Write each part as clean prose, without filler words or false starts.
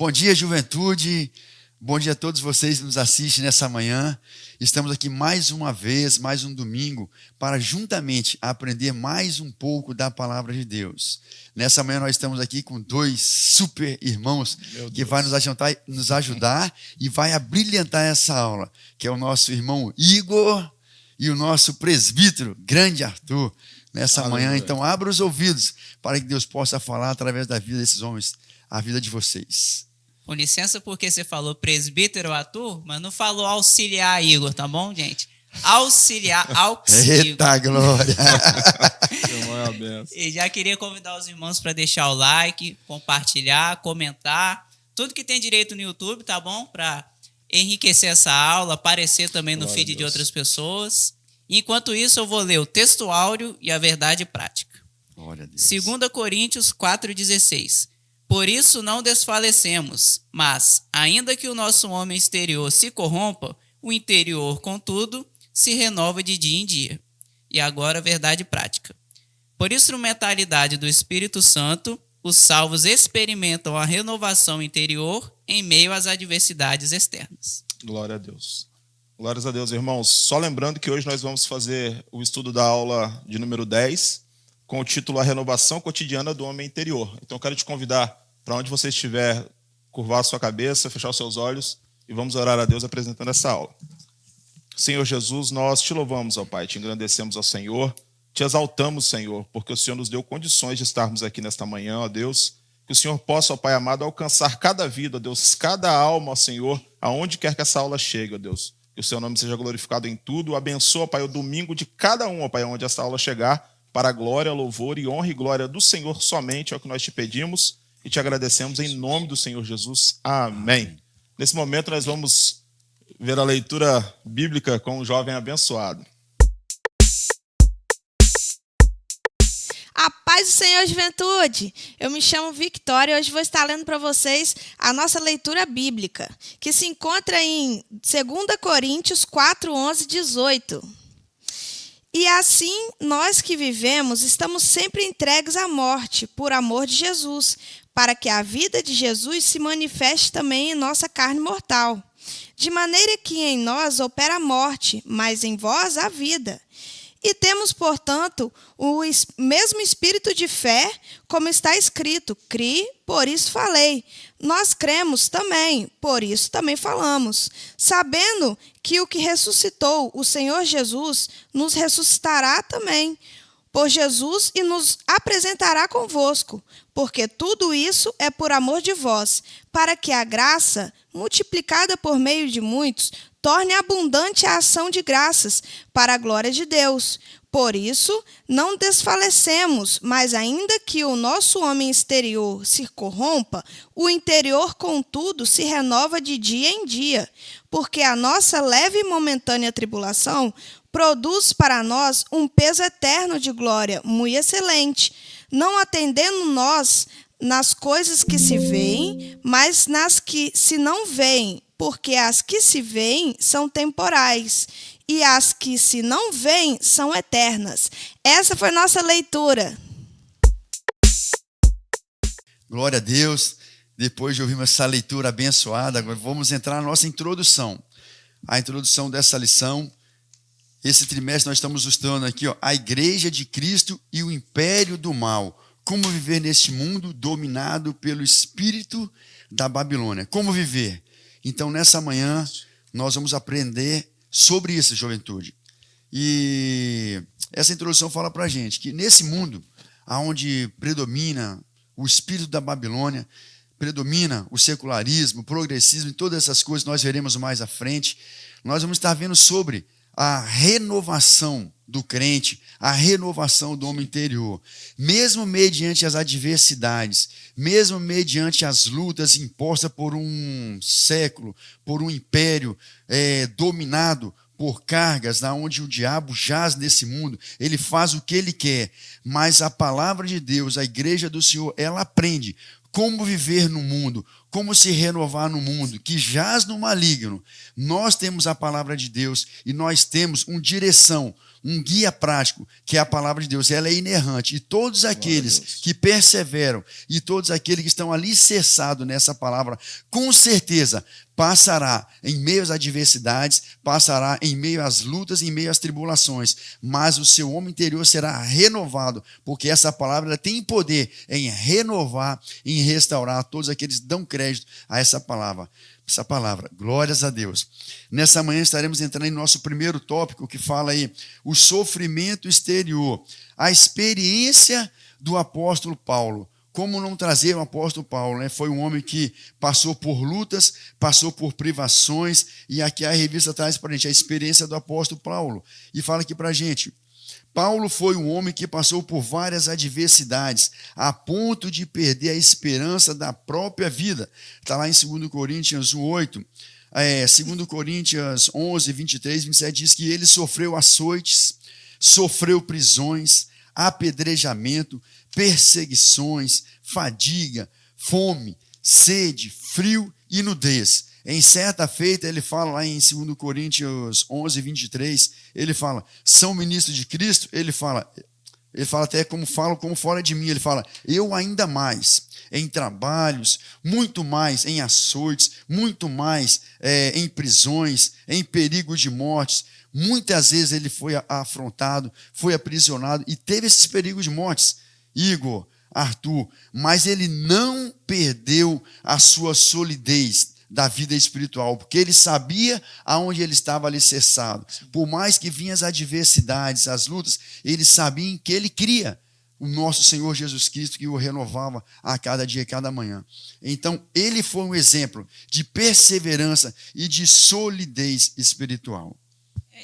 Bom dia, juventude. Bom dia a todos vocês que nos assistem nessa manhã. Estamos aqui mais uma vez, mais um domingo, para juntamente aprender mais um pouco da palavra de Deus. Nessa manhã nós estamos aqui com dois super irmãos que vão nos ajudar e vai abrilhantar essa aula, que é o nosso irmão Igor e o nosso presbítero, grande Arthur, nessa manhã. Então abra os ouvidos para que Deus possa falar através da vida desses homens, a vida de vocês. Com licença, porque você falou presbítero Arthur, mas não falou auxiliar Igor, tá bom, gente? Auxiliar. Eita glória! E já queria convidar os irmãos para deixar o like, compartilhar, comentar, tudo que tem direito no YouTube, tá bom? Para enriquecer essa aula, aparecer também no feed de outras pessoas. Enquanto isso, eu vou ler o texto áureo e a verdade prática. Glória a Deus. 2 Coríntios 4,16. Por isso não desfalecemos, mas, ainda que o nosso homem exterior se corrompa, o interior, contudo, se renova de dia em dia. E agora a verdade prática. Por instrumentalidade do Espírito Santo, os salvos experimentam a renovação interior em meio às adversidades externas. Glória a Deus. Glórias a Deus, irmãos. Só lembrando que hoje nós vamos fazer o estudo da aula de número 10, com o título A Renovação Cotidiana do Homem Interior. Então, eu quero te convidar para onde você estiver, curvar a sua cabeça, fechar os seus olhos e vamos orar a Deus apresentando essa aula. Senhor Jesus, nós te louvamos, ó Pai, te engrandecemos, ó Senhor, te exaltamos, Senhor, porque o Senhor nos deu condições de estarmos aqui nesta manhã, ó Deus, que o Senhor possa, ó Pai amado, alcançar cada vida, ó Deus, cada alma, ó Senhor, aonde quer que essa aula chegue, ó Deus. Que o seu nome seja glorificado em tudo. Abençoa, Pai, o domingo de cada um, ó Pai, onde essa aula chegar, para a glória, louvor e honra e glória do Senhor somente, é o que nós te pedimos e te agradecemos em nome do Senhor Jesus. Amém. Nesse momento nós vamos ver a leitura bíblica com um jovem abençoado. A paz do Senhor, juventude! Eu me chamo Victoria e hoje vou estar lendo para vocês a nossa leitura bíblica, que se encontra em 2 Coríntios 4, 11, 18. E assim, nós que vivemos, estamos sempre entregues à morte, por amor de Jesus, para que a vida de Jesus se manifeste também em nossa carne mortal. De maneira que em nós opera a morte, mas em vós a vida. E temos, portanto, o mesmo espírito de fé, como está escrito, cri, por isso falei. Nós cremos também, por isso também falamos, sabendo que o que ressuscitou o Senhor Jesus nos ressuscitará também por Jesus e nos apresentará convosco, porque tudo isso é por amor de vós, para que a graça, multiplicada por meio de muitos, torne abundante a ação de graças para a glória de Deus. Por isso, não desfalecemos, mas ainda que o nosso homem exterior se corrompa, o interior, contudo, se renova de dia em dia, porque a nossa leve e momentânea tribulação produz para nós um peso eterno de glória, muito excelente, não atendendo nós nas coisas que se veem, mas nas que se não veem, porque as que se veem são temporais e as que se não veem são eternas. Essa foi nossa leitura. Glória a Deus. Depois de ouvirmos essa leitura abençoada, agora vamos entrar na nossa introdução. A introdução dessa lição. Esse trimestre nós estamos estudando aqui, a Igreja de Cristo e o Império do Mal. Como viver neste mundo dominado pelo espírito da Babilônia. Como viver? Então, nessa manhã, nós vamos aprender sobre isso, juventude. E essa introdução fala para a gente que nesse mundo, onde predomina o espírito da Babilônia, predomina o secularismo, o progressismo e todas essas coisas, nós veremos mais à frente, nós vamos estar vendo sobre a renovação do crente, a renovação do homem interior, mesmo mediante as adversidades, mesmo mediante as lutas impostas por um século, por um império dominado por cargas, onde o diabo jaz nesse mundo, ele faz o que ele quer, mas a palavra de Deus, a igreja do Senhor, ela aprende como viver no mundo, como se renovar no mundo, que jaz no maligno. Nós temos a palavra de Deus e nós temos uma direção, um guia prático, que é a palavra de Deus. Ela é inerrante. E todos aqueles que perseveram e todos aqueles que estão alicerçados nessa palavra, com certeza passará em meio às adversidades, passará em meio às lutas, em meio às tribulações, mas o seu homem interior será renovado, porque essa palavra ela tem poder em renovar, em restaurar todos aqueles que dão crédito a essa palavra. Glórias a Deus. Nessa manhã estaremos entrando em nosso primeiro tópico, que fala aí o sofrimento exterior, a experiência do apóstolo Paulo. Como não trazer o apóstolo Paulo, né? Foi um homem que passou por lutas, passou por privações, e aqui a revista traz para a gente a experiência do apóstolo Paulo, e fala aqui para a gente: Paulo foi um homem que passou por várias adversidades, a ponto de perder a esperança da própria vida. Está lá em 2 Coríntios 8, 2 Coríntios 11, 23, 27, diz que ele sofreu açoites, sofreu prisões, apedrejamento, perseguições, fadiga, fome, sede, frio e nudez. Em certa feita, ele fala lá em 2 Coríntios 11, 23, ele fala, são ministros de Cristo? Ele fala até como fora de mim, ele fala, eu ainda mais, em trabalhos, muito mais em açoites, muito mais em prisões, em perigo de mortes. Muitas vezes ele foi afrontado, foi aprisionado e teve esses perigos de mortes. Igor, Arthur, mas ele não perdeu a sua solidez da vida espiritual, porque ele sabia aonde ele estava alicerçado. Por mais que vinham as adversidades, as lutas, ele sabia em que ele cria o nosso Senhor Jesus Cristo, que o renovava a cada dia e cada manhã. Então, ele foi um exemplo de perseverança e de solidez espiritual.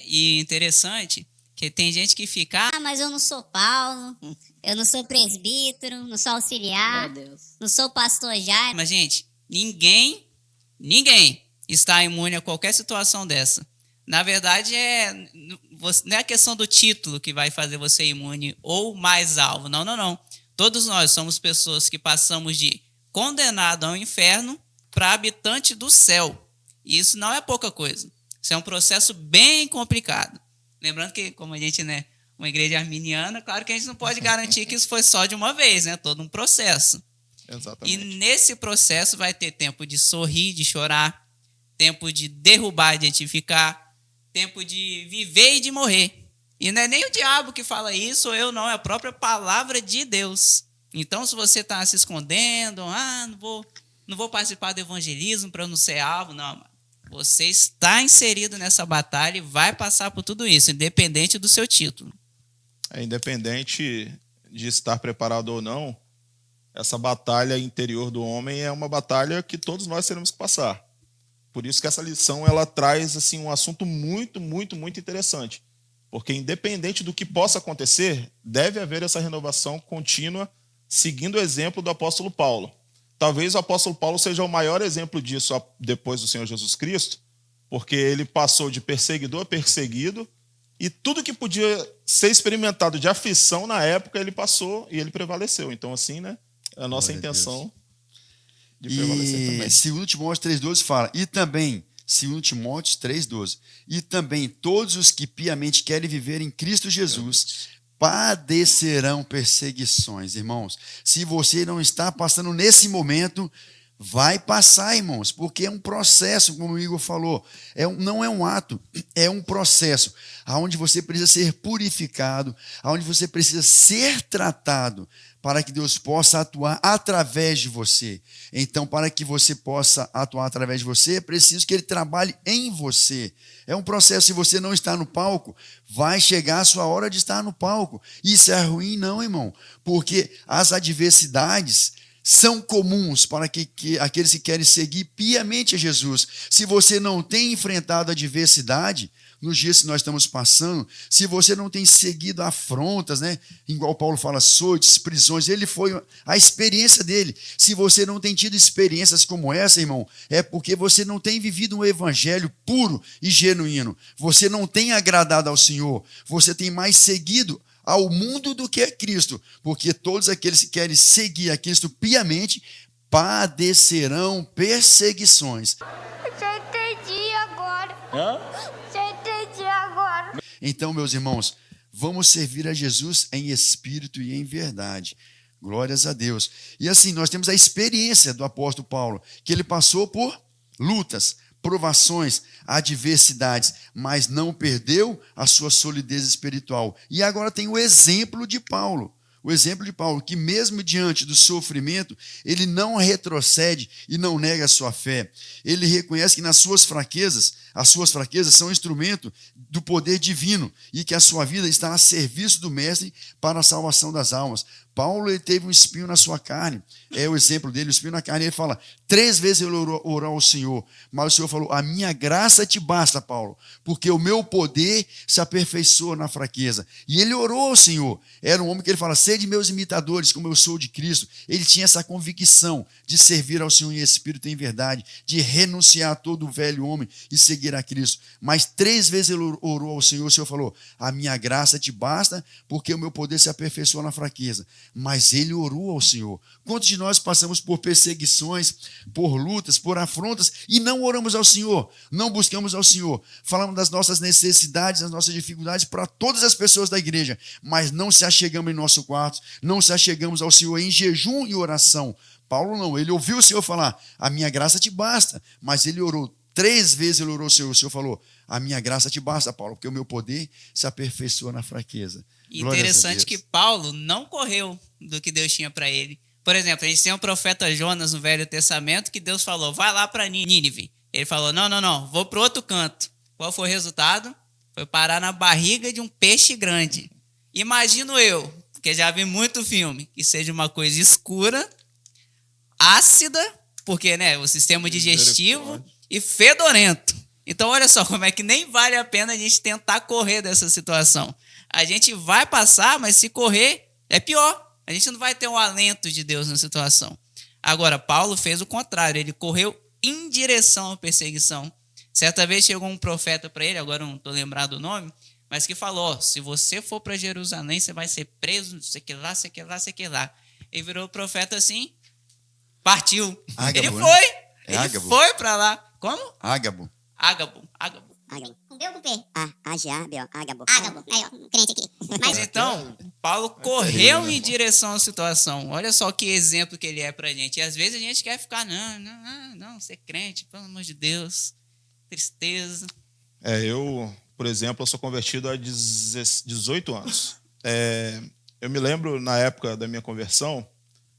E interessante que tem gente que fica, mas eu não sou Paulo, eu não sou presbítero, não sou auxiliar, não sou pastor Jair. mas gente, ninguém está imune a qualquer situação dessa. Na verdade, não é a questão do título que vai fazer você imune ou mais alvo. Não. Todos nós somos pessoas que passamos de condenado ao inferno para habitante do céu. E isso não é pouca coisa. Isso é um processo bem complicado. Lembrando que, como a gente, né, uma igreja arminiana, claro que a gente não pode garantir que isso foi só de uma vez, né? Todo um processo. Exatamente. E nesse processo vai ter tempo de sorrir, de chorar, tempo de derrubar, de edificar, tempo de viver e de morrer. E não é nem o diabo que fala isso, ou eu não, é a própria palavra de Deus. Então, se você está se escondendo, não vou participar do evangelismo para eu não ser alvo, não, você está inserido nessa batalha e vai passar por tudo isso, independente do seu título. Independente de estar preparado ou não, essa batalha interior do homem é uma batalha que todos nós teremos que passar. Por isso que essa lição ela traz assim, um assunto muito, muito, muito interessante. Porque independente do que possa acontecer, deve haver essa renovação contínua, seguindo o exemplo do apóstolo Paulo. Talvez o apóstolo Paulo seja o maior exemplo disso depois do Senhor Jesus Cristo, porque ele passou de perseguidor a perseguido, e tudo que podia ser experimentado de aflição na época, ele passou e ele prevaleceu. Então, assim, né? A nossa intenção de prevalecer também. E 2 Timóteo 3,12 fala, e também, 2 Timóteo 3,12, e também todos os que piamente querem viver em Cristo Jesus padecerão perseguições, irmãos. Se você não está passando nesse momento, vai passar, irmãos, porque é um processo, como o Igor falou, não é um ato, é um processo, onde você precisa ser purificado, onde você precisa ser tratado, para que Deus possa atuar através de você. Então, para que você possa atuar através de você, é preciso que Ele trabalhe em você. É um processo. Se você não está no palco, vai chegar a sua hora de estar no palco. Isso é ruim, não, irmão, porque as adversidades são comuns para aqueles que querem seguir piamente a Jesus. Se você não tem enfrentado a adversidade, nos dias que nós estamos passando, se você não tem seguido afrontas, né? Igual Paulo fala, açoites, prisões, ele foi a experiência dele. Se você não tem tido experiências como essa, irmão, é porque você não tem vivido um evangelho puro e genuíno. Você não tem agradado ao Senhor. Você tem mais seguido ao mundo do que a Cristo, porque todos aqueles que querem seguir a Cristo piamente padecerão perseguições. Já entendi agora. Já entendi agora. Então, meus irmãos, vamos servir a Jesus em espírito e em verdade. Glórias a Deus. E assim, nós temos a experiência do apóstolo Paulo, que ele passou por lutas, provações, adversidades, mas não perdeu a sua solidez espiritual. E agora tem o exemplo de Paulo. O exemplo de Paulo, que mesmo diante do sofrimento, ele não retrocede e não nega a sua fé. Ele reconhece que nas suas fraquezas, as suas fraquezas são instrumento do poder divino e que a sua vida está a serviço do Mestre para a salvação das almas. Paulo, ele teve um espinho na sua carne, é o exemplo dele, o espinho na carne. Ele fala, 3 vezes ele orou ao Senhor, mas o Senhor falou, a minha graça te basta, Paulo, porque o meu poder se aperfeiçoa na fraqueza. E ele orou ao Senhor, era um homem que ele fala, sede meus imitadores, como eu sou de Cristo. Ele tinha essa convicção de servir ao Senhor em espírito e em verdade, de renunciar a todo o velho homem e seguir a Cristo. Mas 3 vezes ele orou ao Senhor, o Senhor falou, a minha graça te basta, porque o meu poder se aperfeiçoa na fraqueza. Mas ele orou ao Senhor. Quantos de nós passamos por perseguições, por lutas, por afrontas e não oramos ao Senhor, não buscamos ao Senhor, falamos das nossas necessidades, das nossas dificuldades para todas as pessoas da igreja, mas não se achegamos em nosso quarto, não se achegamos ao Senhor em jejum e oração. Paulo não, ele ouviu o Senhor falar, a minha graça te basta, mas ele orou. 3 vezes ele orou ao Senhor, o Senhor falou, a minha graça te basta, Paulo, porque o meu poder se aperfeiçoa na fraqueza. Interessante que Paulo não correu do que Deus tinha para ele. Por exemplo, a gente tem o profeta Jonas no Velho Testamento que Deus falou, vai lá para Nínive. Ele falou, não, vou para outro canto. Qual foi o resultado? Foi parar na barriga de um peixe grande. Imagino eu, porque já vi muito filme, que seja uma coisa escura, ácida, porque o sistema digestivo, e fedorento. Então olha só como é que nem vale a pena a gente tentar correr dessa situação. A gente vai passar, mas se correr, é pior. A gente não vai ter um alento de Deus na situação. Agora, Paulo fez o contrário. Ele correu em direção à perseguição. Certa vez chegou um profeta para ele, agora não estou lembrado o nome, mas que falou, se você for para Jerusalém, você vai ser preso, não sei o que lá, sei o que lá, sei o que lá. Ele virou o profeta assim, partiu. Ágabo, ele foi. Ele Ágabo. foi para lá. Como? Ágabo. Ágabo. Com B ou com P? A-G-A-B-O. Ágabo. Ágabo. Aí, ó, crente aqui. Mas então, Paulo correu em direção à situação. Olha só que exemplo que ele é pra gente. E às vezes a gente quer ficar, não, ser crente, pelo amor de Deus. Tristeza. Eu, por exemplo, eu sou convertido há 18 anos. Eu me lembro, na época da minha conversão,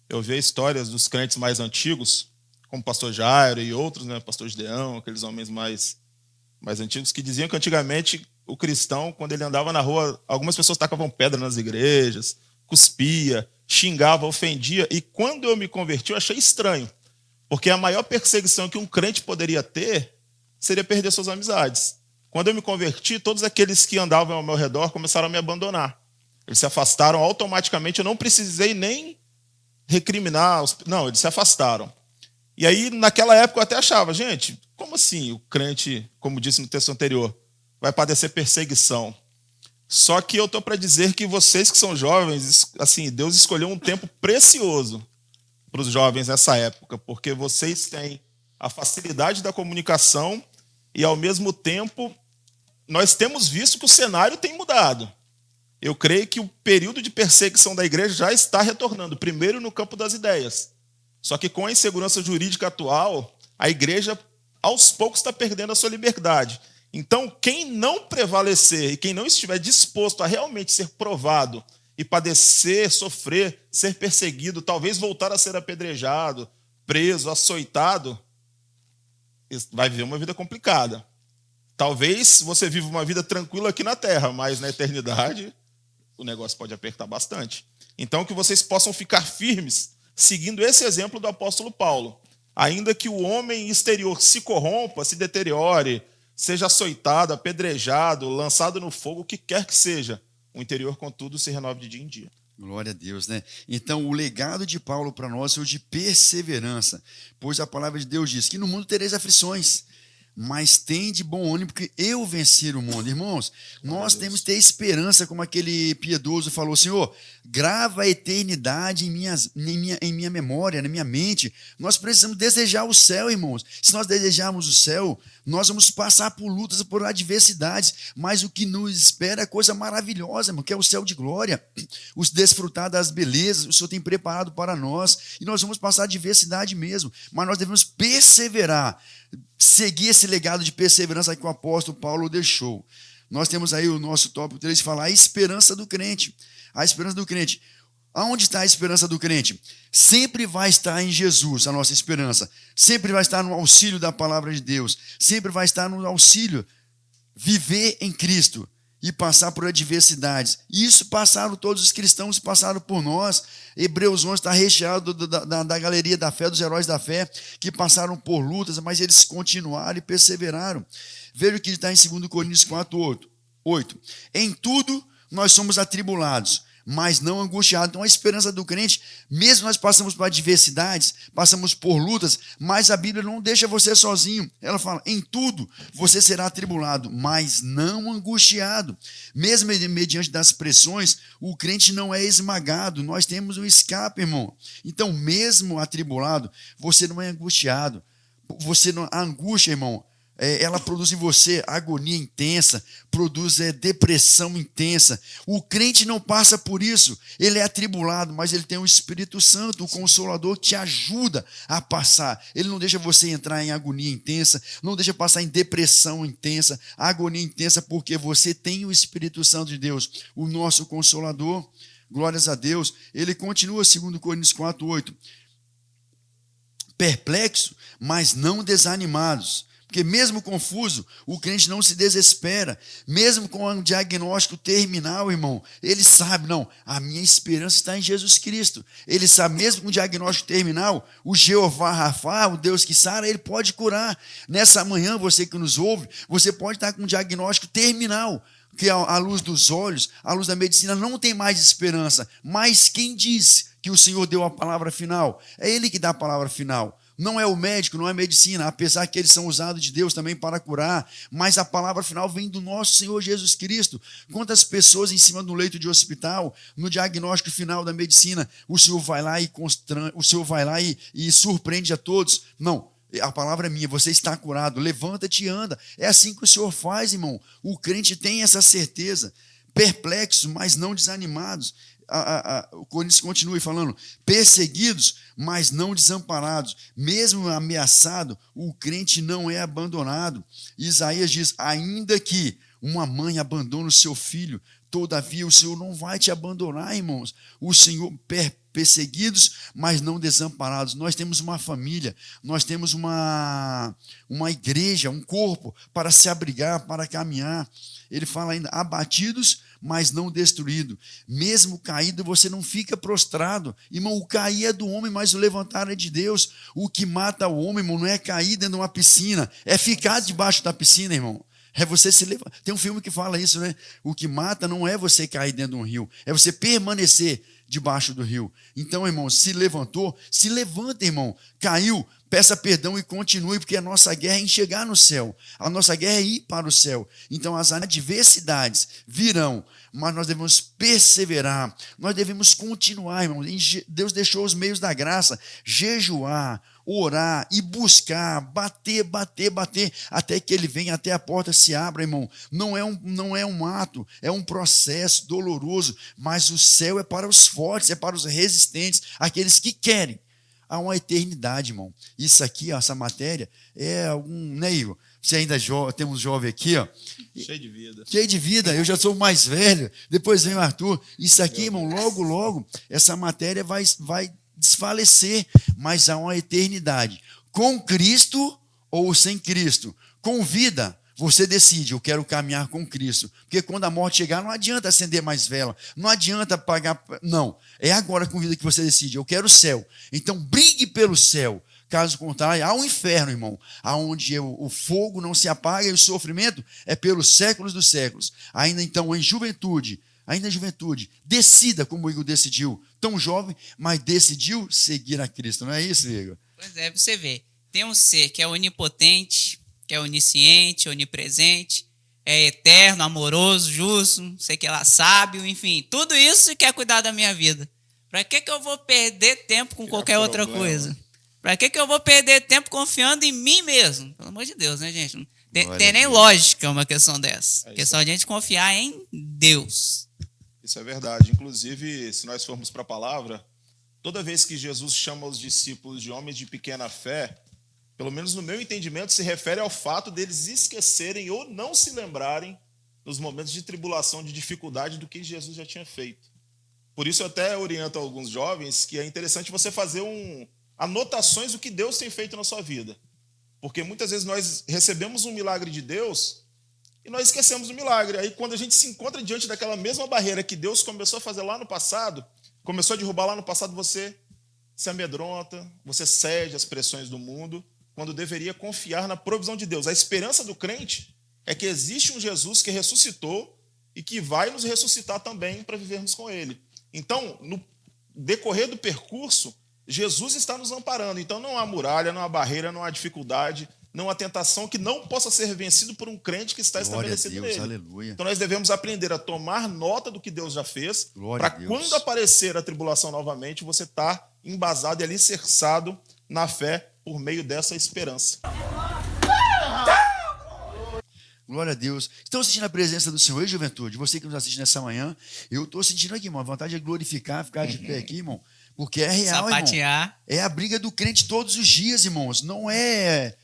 eu via histórias dos crentes mais antigos, como o pastor Jairo e outros, pastor Gideão, aqueles homens mais antigos, que diziam que antigamente o cristão, quando ele andava na rua, algumas pessoas tacavam pedra nas igrejas, cuspia, xingava, ofendia. E quando eu me converti, eu achei estranho, porque a maior perseguição que um crente poderia ter seria perder suas amizades. Quando eu me converti, todos aqueles que andavam ao meu redor começaram a me abandonar. Eles se afastaram automaticamente, eu não precisei nem recriminar, não, eles se afastaram. E aí, naquela época, eu até achava, gente, como assim o crente, como disse no texto anterior, vai padecer perseguição? Só que eu estou para dizer que vocês que são jovens, assim, Deus escolheu um tempo precioso para os jovens nessa época, porque vocês têm a facilidade da comunicação e, ao mesmo tempo, nós temos visto que o cenário tem mudado. Eu creio que o período de perseguição da igreja já está retornando, primeiro no campo das ideias. Só que com a insegurança jurídica atual, a igreja, aos poucos, está perdendo a sua liberdade. Então, quem não prevalecer e quem não estiver disposto a realmente ser provado e padecer, sofrer, ser perseguido, talvez voltar a ser apedrejado, preso, açoitado, vai viver uma vida complicada. Talvez você viva uma vida tranquila aqui na terra, mas na eternidade o negócio pode apertar bastante. Então, que vocês possam ficar firmes, seguindo esse exemplo do apóstolo Paulo. Ainda que o homem exterior se corrompa, se deteriore, seja açoitado, apedrejado, lançado no fogo, o que quer que seja, o interior, contudo, se renova de dia em dia. Glória a Deus, Então, o legado de Paulo para nós é o de perseverança, pois a palavra de Deus diz que no mundo tereis aflições, mas tem de bom ânimo, porque eu venci o mundo. Irmãos, nós temos que ter esperança, como aquele piedoso falou: Senhor, grava a eternidade em minha memória, na minha mente. Nós precisamos desejar o céu, irmãos. Se nós desejarmos o céu, nós vamos passar por lutas, por adversidades, mas o que nos espera é coisa maravilhosa, irmão, que é o céu de glória, os desfrutar das belezas, o Senhor tem preparado para nós, e nós vamos passar adversidade mesmo, mas nós devemos perseverar, seguir esse legado de perseverança que o apóstolo Paulo deixou. Nós temos aí o nosso tópico 3, que fala a esperança do crente. A esperança do crente. Aonde está a esperança do crente? Sempre vai estar em Jesus, a nossa esperança. Sempre vai estar no auxílio da palavra de Deus. Sempre vai estar no auxílio viver em Cristo e passar por adversidades. Isso passaram todos os cristãos, passaram por nós. Hebreus 11 está recheado da galeria da fé, dos heróis da fé, que passaram por lutas, mas eles continuaram e perseveraram. Veja o que está em 2 Coríntios 4:8. Em tudo nós somos atribulados, mas não angustiados. Então a esperança do crente, mesmo nós passamos por adversidades, passamos por lutas, mas a Bíblia não deixa você sozinho. Ela fala: em tudo você será atribulado, mas não angustiado. Mesmo mediante das pressões, o crente não é esmagado. Nós temos um escape, irmão. Então, mesmo atribulado, você não é angustiado. A angústia, irmão, ela produz em você agonia intensa, produz depressão intensa. O crente não passa por isso, ele é atribulado, mas ele tem o Espírito Santo, o Consolador, que te ajuda a passar. Ele não deixa você entrar em agonia intensa, não deixa passar em depressão intensa, agonia intensa, porque você tem o Espírito Santo de Deus, o nosso Consolador. Glórias a Deus. Ele continua, 2 Coríntios 4:8. Perplexo, mas não desanimados. Porque mesmo confuso, o crente não se desespera. Mesmo com um diagnóstico terminal, irmão, ele sabe: não, a minha esperança está em Jesus Cristo. Ele sabe, mesmo com um diagnóstico terminal, o Jeová Rafá, o Deus que sara, ele pode curar. Nessa manhã, você que nos ouve, você pode estar com um diagnóstico terminal, que à luz dos olhos, à luz da medicina, não tem mais esperança. Mas quem diz que o Senhor deu a palavra final? É Ele que dá a palavra final. Não é o médico, não é a medicina, apesar que eles são usados de Deus também para curar, mas a palavra final vem do nosso Senhor Jesus Cristo. Quantas pessoas em cima do leito de hospital, no diagnóstico final da medicina, o Senhor vai lá e surpreende a todos. Não, a palavra é minha, você está curado, levanta-te e anda. É assim que o Senhor faz, irmão. O crente tem essa certeza. Perplexos, mas não desanimados. O Coríntios continua falando: perseguidos, mas não desamparados. Mesmo ameaçado, o crente não é abandonado. Isaías diz: ainda que uma mãe abandone o seu filho, todavia o Senhor não vai te abandonar, irmãos. O Senhor, perseguidos, mas não desamparados. Nós temos uma família, nós temos uma igreja, um corpo para se abrigar, para caminhar. Ele fala ainda: abatidos, mas não destruído. Mesmo caído, você não fica prostrado. Irmão, o cair é do homem, mas o levantar é de Deus. O que mata o homem, irmão, não é cair dentro de uma piscina, é ficar debaixo da piscina, irmão. É você se levantar. Tem um filme que fala isso, né? O que mata não é você cair dentro de um rio, é você permanecer debaixo do rio. Então, irmão, se levantou, se levanta, irmão. Caiu, peça perdão e continue, porque a nossa guerra é em chegar no céu. A nossa guerra é ir para o céu. Então, as adversidades virão, mas nós devemos perseverar. Nós devemos continuar, irmão. Deus deixou os meios da graça: jejuar, orar e buscar, bater, até que ele venha, até a porta se abra, irmão. Não é um ato, é um processo doloroso, mas o céu é para os fortes, é para os resistentes, aqueles que querem. Há uma eternidade, irmão. Isso aqui, essa matéria, é algum, né, Igor? Você ainda tem um jovem aqui, ó. Cheio de vida. Cheio de vida. Eu já sou o mais velho. Depois vem o Arthur. Isso aqui, irmão, logo, essa matéria vai desfalecer, mas há uma eternidade. Com Cristo ou sem Cristo? Com vida, você decide: eu quero caminhar com Cristo. Porque quando a morte chegar, não adianta acender mais vela, não adianta pagar. Não, é agora com vida que você decide: eu quero o céu. Então brigue pelo céu. Caso contrário, há um inferno, irmão, aonde o fogo não se apaga e o sofrimento é pelos séculos dos séculos. Ainda em juventude, decida como o Igor decidiu. Tão jovem, mas decidiu seguir a Cristo. Não é isso, Igor? Pois é, você vê. Tem um ser que é onipotente, que é onisciente, onipresente, é eterno, amoroso, justo, não sei o que lá, sábio, enfim, tudo isso quer cuidar da minha vida. Para que eu vou perder tempo com qualquer outra coisa? Para que eu vou perder tempo confiando em mim mesmo? Pelo amor de Deus, né, gente? Não tem nem lógica uma questão dessa. É questão de a gente confiar em Deus. Isso é verdade. Inclusive, se nós formos para a palavra, toda vez que Jesus chama os discípulos de homens de pequena fé, pelo menos no meu entendimento, se refere ao fato deles esquecerem ou não se lembrarem nos momentos de tribulação, de dificuldade, do que Jesus já tinha feito. Por isso eu até oriento alguns jovens que é interessante você fazer anotações do que Deus tem feito na sua vida. Porque muitas vezes nós recebemos um milagre de Deus e nós esquecemos o milagre. Aí quando a gente se encontra diante daquela mesma barreira que Deus começou a fazer lá no passado, começou a derrubar lá no passado, você se amedronta, você cede às pressões do mundo, quando deveria confiar na provisão de Deus. A esperança do crente é que existe um Jesus que ressuscitou e que vai nos ressuscitar também para vivermos com Ele. Então, no decorrer do percurso, Jesus está nos amparando. Então, não há muralha, não há barreira, não há dificuldade, não há tentação que não possa ser vencido por um crente que está estabelecido nele. Aleluia. Então, nós devemos aprender a tomar nota do que Deus já fez, para quando aparecer a tribulação novamente, você estar embasado e alicerçado na fé por meio dessa esperança. Glória a Deus. Estão sentindo a presença do Senhor, juventude? Você que nos assiste nessa manhã, eu estou sentindo aqui, irmão, a vontade de glorificar, ficar de pé aqui, irmão, porque é real, sapatear. Irmão. É a briga do crente todos os dias, irmãos. Não é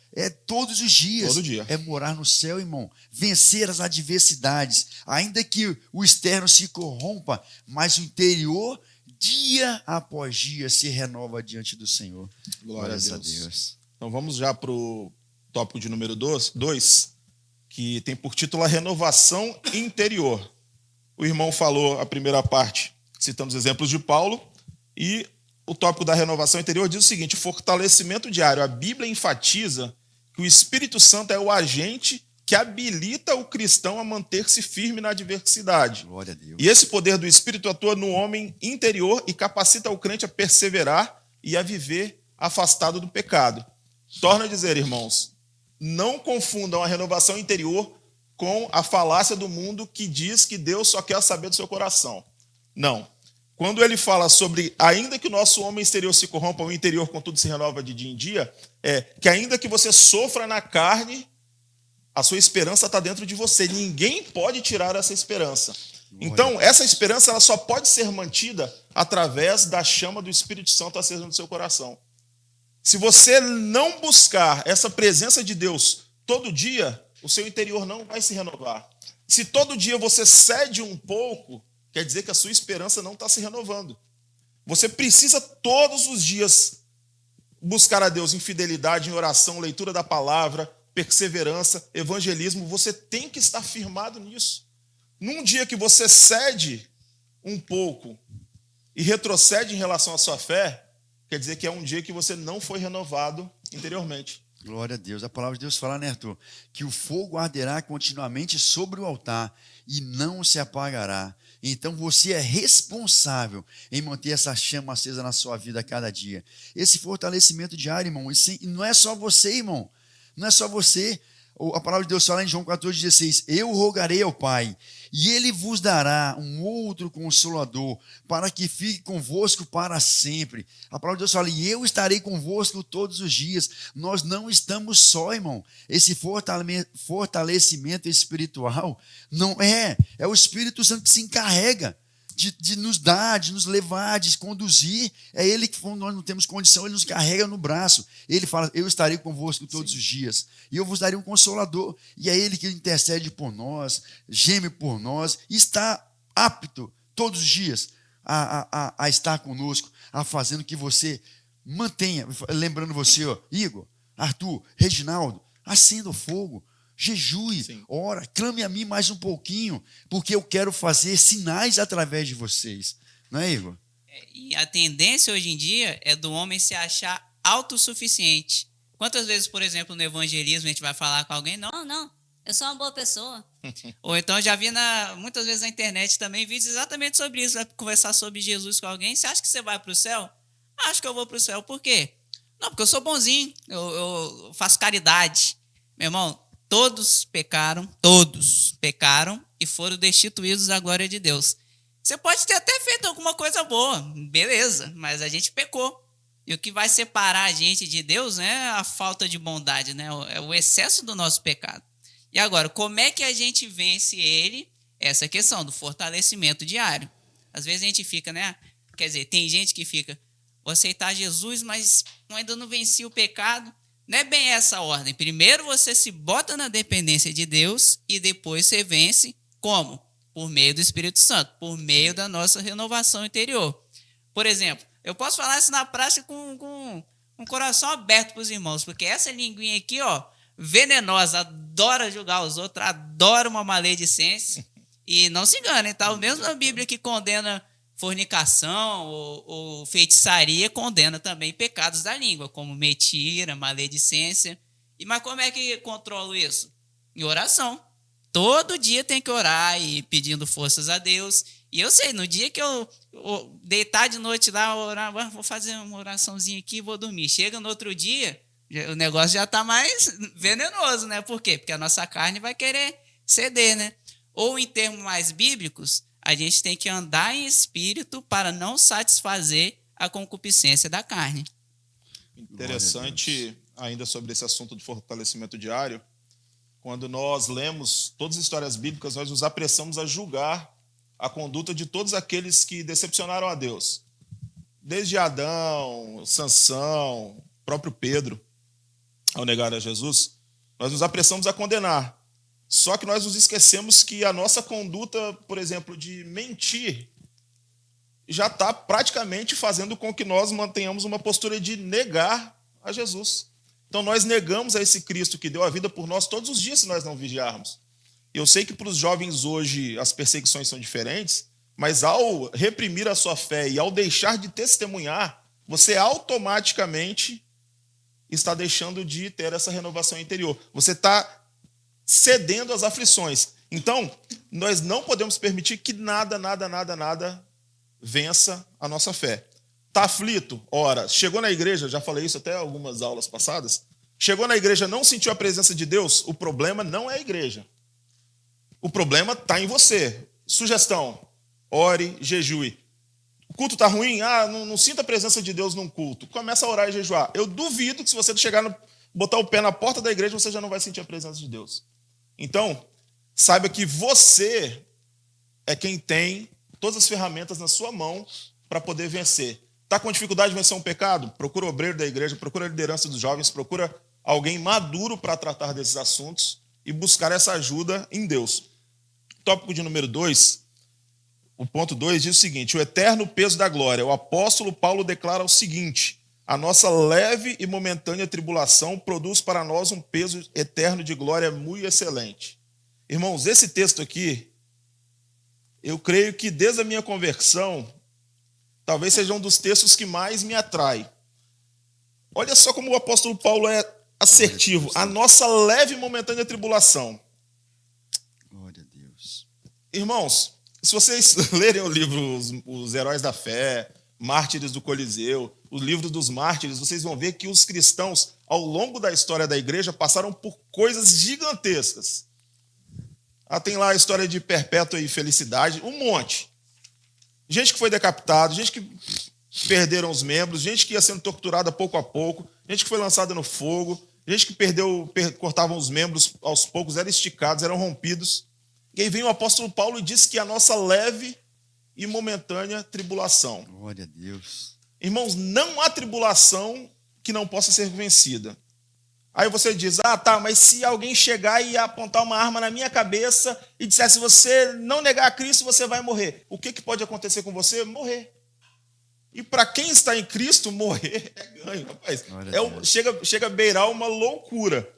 todos os dias. Todo dia. É morar no céu, irmão. Vencer as adversidades. Ainda que o externo se corrompa, mas o interior, dia após dia, se renova diante do Senhor. Glórias a Deus. Então vamos já para o tópico de número 2, que tem por título a renovação interior. O irmão falou a primeira parte, citando os exemplos de Paulo, e o tópico da renovação interior diz o seguinte: fortalecimento diário. A Bíblia enfatiza que o Espírito Santo é o agente que habilita o cristão a manter-se firme na adversidade. Glória a Deus. E esse poder do Espírito atua no homem interior e capacita o crente a perseverar e a viver afastado do pecado. Torna a dizer, irmãos, não confundam a renovação interior com a falácia do mundo que diz que Deus só quer saber do seu coração. Não. Quando ele fala sobre, ainda que o nosso homem exterior se corrompa, o interior, contudo, se renova de dia em dia, é que ainda que você sofra na carne, a sua esperança está dentro de você. Ninguém pode tirar essa esperança. Então, essa esperança ela só pode ser mantida através da chama do Espírito Santo acesa no seu coração. Se você não buscar essa presença de Deus todo dia, o seu interior não vai se renovar. Se todo dia você cede um pouco, quer dizer que a sua esperança não está se renovando. Você precisa todos os dias buscar a Deus em fidelidade, em oração, leitura da palavra, perseverança, evangelismo. Você tem que estar firmado nisso. Num dia que você cede um pouco e retrocede em relação à sua fé, quer dizer que é um dia que você não foi renovado interiormente. Glória a Deus. A palavra de Deus fala, né, Arthur? Que o fogo arderá continuamente sobre o altar e não se apagará. Então você é responsável em manter essa chama acesa na sua vida a cada dia. Esse fortalecimento diário, irmão, e não é só você, irmão. Não é só você. A palavra de Deus fala em João 14,16: eu rogarei ao Pai, e Ele vos dará um outro Consolador, para que fique convosco para sempre. A palavra de Deus fala: e eu estarei convosco todos os dias. Nós não estamos só, irmão. Esse fortalecimento espiritual não é o Espírito Santo que se encarrega de nos dar, de nos levar, de conduzir. É Ele que, quando nós não temos condição, Ele nos carrega no braço. Ele fala: eu estarei convosco todos os dias, e eu vos darei um Consolador. E é Ele que intercede por nós, geme por nós, e está apto todos os dias a estar conosco, a fazendo que você mantenha, lembrando você, ó, Igor, Arthur, Reginaldo, acenda o fogo, jejue, ora, clame a mim mais um pouquinho, porque eu quero fazer sinais através de vocês. Não é, Igor? E a tendência hoje em dia é do homem se achar autossuficiente. Quantas vezes, por exemplo, no evangelismo a gente vai falar com alguém? Não, eu sou uma boa pessoa. Ou então já vi muitas vezes na internet também vídeos exatamente sobre isso, vai conversar sobre Jesus com alguém. Você acha que você vai para o céu? Acho que eu vou para o céu. Por quê? Não, porque eu sou bonzinho, eu faço caridade. Meu irmão, todos pecaram e foram destituídos da glória de Deus. Você pode ter até feito alguma coisa boa, beleza, mas a gente pecou. E o que vai separar a gente de Deus não é a falta de bondade, né? É o excesso do nosso pecado. E agora, como é que a gente vence ele? Essa questão do fortalecimento diário. Às vezes a gente fica, né? Quer dizer, tem gente que fica, vou aceitar Jesus, mas ainda não venci o pecado. Não é bem essa a ordem. Primeiro você se bota na dependência de Deus e depois você vence. Como? Por meio do Espírito Santo, por meio da nossa renovação interior. Por exemplo, eu posso falar isso na prática com um coração aberto para os irmãos, porque essa linguinha aqui, ó, venenosa, adora julgar os outros, adora uma maledicência. E não se enganem, tá? O mesmo a Bíblia que condena fornicação ou feitiçaria condena também pecados da língua, como mentira, maledicência. Mas como é que controlo isso? Em oração. Todo dia tem que orar e pedindo forças a Deus. E eu sei, no dia que eu deitar de noite lá, orar, vou fazer uma oraçãozinha aqui e vou dormir. Chega no outro dia, o negócio já está mais venenoso, né? Por quê? Porque a nossa carne vai querer ceder, né? Ou em termos mais bíblicos, a gente tem que andar em espírito para não satisfazer a concupiscência da carne. Interessante ainda sobre esse assunto do fortalecimento diário. Quando nós lemos todas as histórias bíblicas, nós nos apressamos a julgar a conduta de todos aqueles que decepcionaram a Deus. Desde Adão, Sansão, próprio Pedro, ao negar a Jesus, nós nos apressamos a condenar. Só que nós nos esquecemos que a nossa conduta, por exemplo, de mentir, já está praticamente fazendo com que nós mantenhamos uma postura de negar a Jesus. Então nós negamos a esse Cristo que deu a vida por nós todos os dias se nós não vigiarmos. Eu sei que para os jovens hoje as perseguições são diferentes, mas ao reprimir a sua fé e ao deixar de testemunhar, você automaticamente está deixando de ter essa renovação interior. Você está cedendo às aflições. Então, nós não podemos permitir que nada vença a nossa fé. Está aflito? Ora, chegou na igreja, já falei isso até algumas aulas passadas, chegou na igreja, não sentiu a presença de Deus, o problema não é a igreja. O problema está em você. Sugestão, ore, jejue. O culto está ruim? Não sinta a presença de Deus num culto. Começa a orar e jejuar. Eu duvido que se você botar o pé na porta da igreja, você já não vai sentir a presença de Deus. Então, saiba que você é quem tem todas as ferramentas na sua mão para poder vencer. Está com dificuldade de vencer um pecado? Procura o obreiro da igreja, procura a liderança dos jovens, procura alguém maduro para tratar desses assuntos e buscar essa ajuda em Deus. Tópico de número 2, o ponto 2 diz o seguinte: o eterno peso da glória. O apóstolo Paulo declara o seguinte: a nossa leve e momentânea tribulação produz para nós um peso eterno de glória muito excelente. Irmãos, esse texto aqui, eu creio que desde a minha conversão, talvez seja um dos textos que mais me atrai. Olha só como o apóstolo Paulo é assertivo. A nossa leve e momentânea tribulação. Glória a Deus. Irmãos, se vocês lerem o livro Os Heróis da Fé, Mártires do Coliseu, o livro dos Mártires, vocês vão ver que os cristãos, ao longo da história da igreja, passaram por coisas gigantescas. Tem lá a história de Perpétua e Felicidade, um monte. Gente que foi decapitada, gente que perderam os membros, gente que ia sendo torturada pouco a pouco, gente que foi lançada no fogo, gente que cortavam os membros aos poucos, eram esticados, eram rompidos. E aí vem o apóstolo Paulo e diz que a nossa leve e momentânea tribulação. Glória a Deus. Irmãos, não há tribulação que não possa ser vencida. Aí você diz, mas se alguém chegar e apontar uma arma na minha cabeça e disser, se você não negar a Cristo, você vai morrer. O que pode acontecer com você? Morrer. E para quem está em Cristo, morrer é ganho, rapaz. Chega a beirar uma loucura.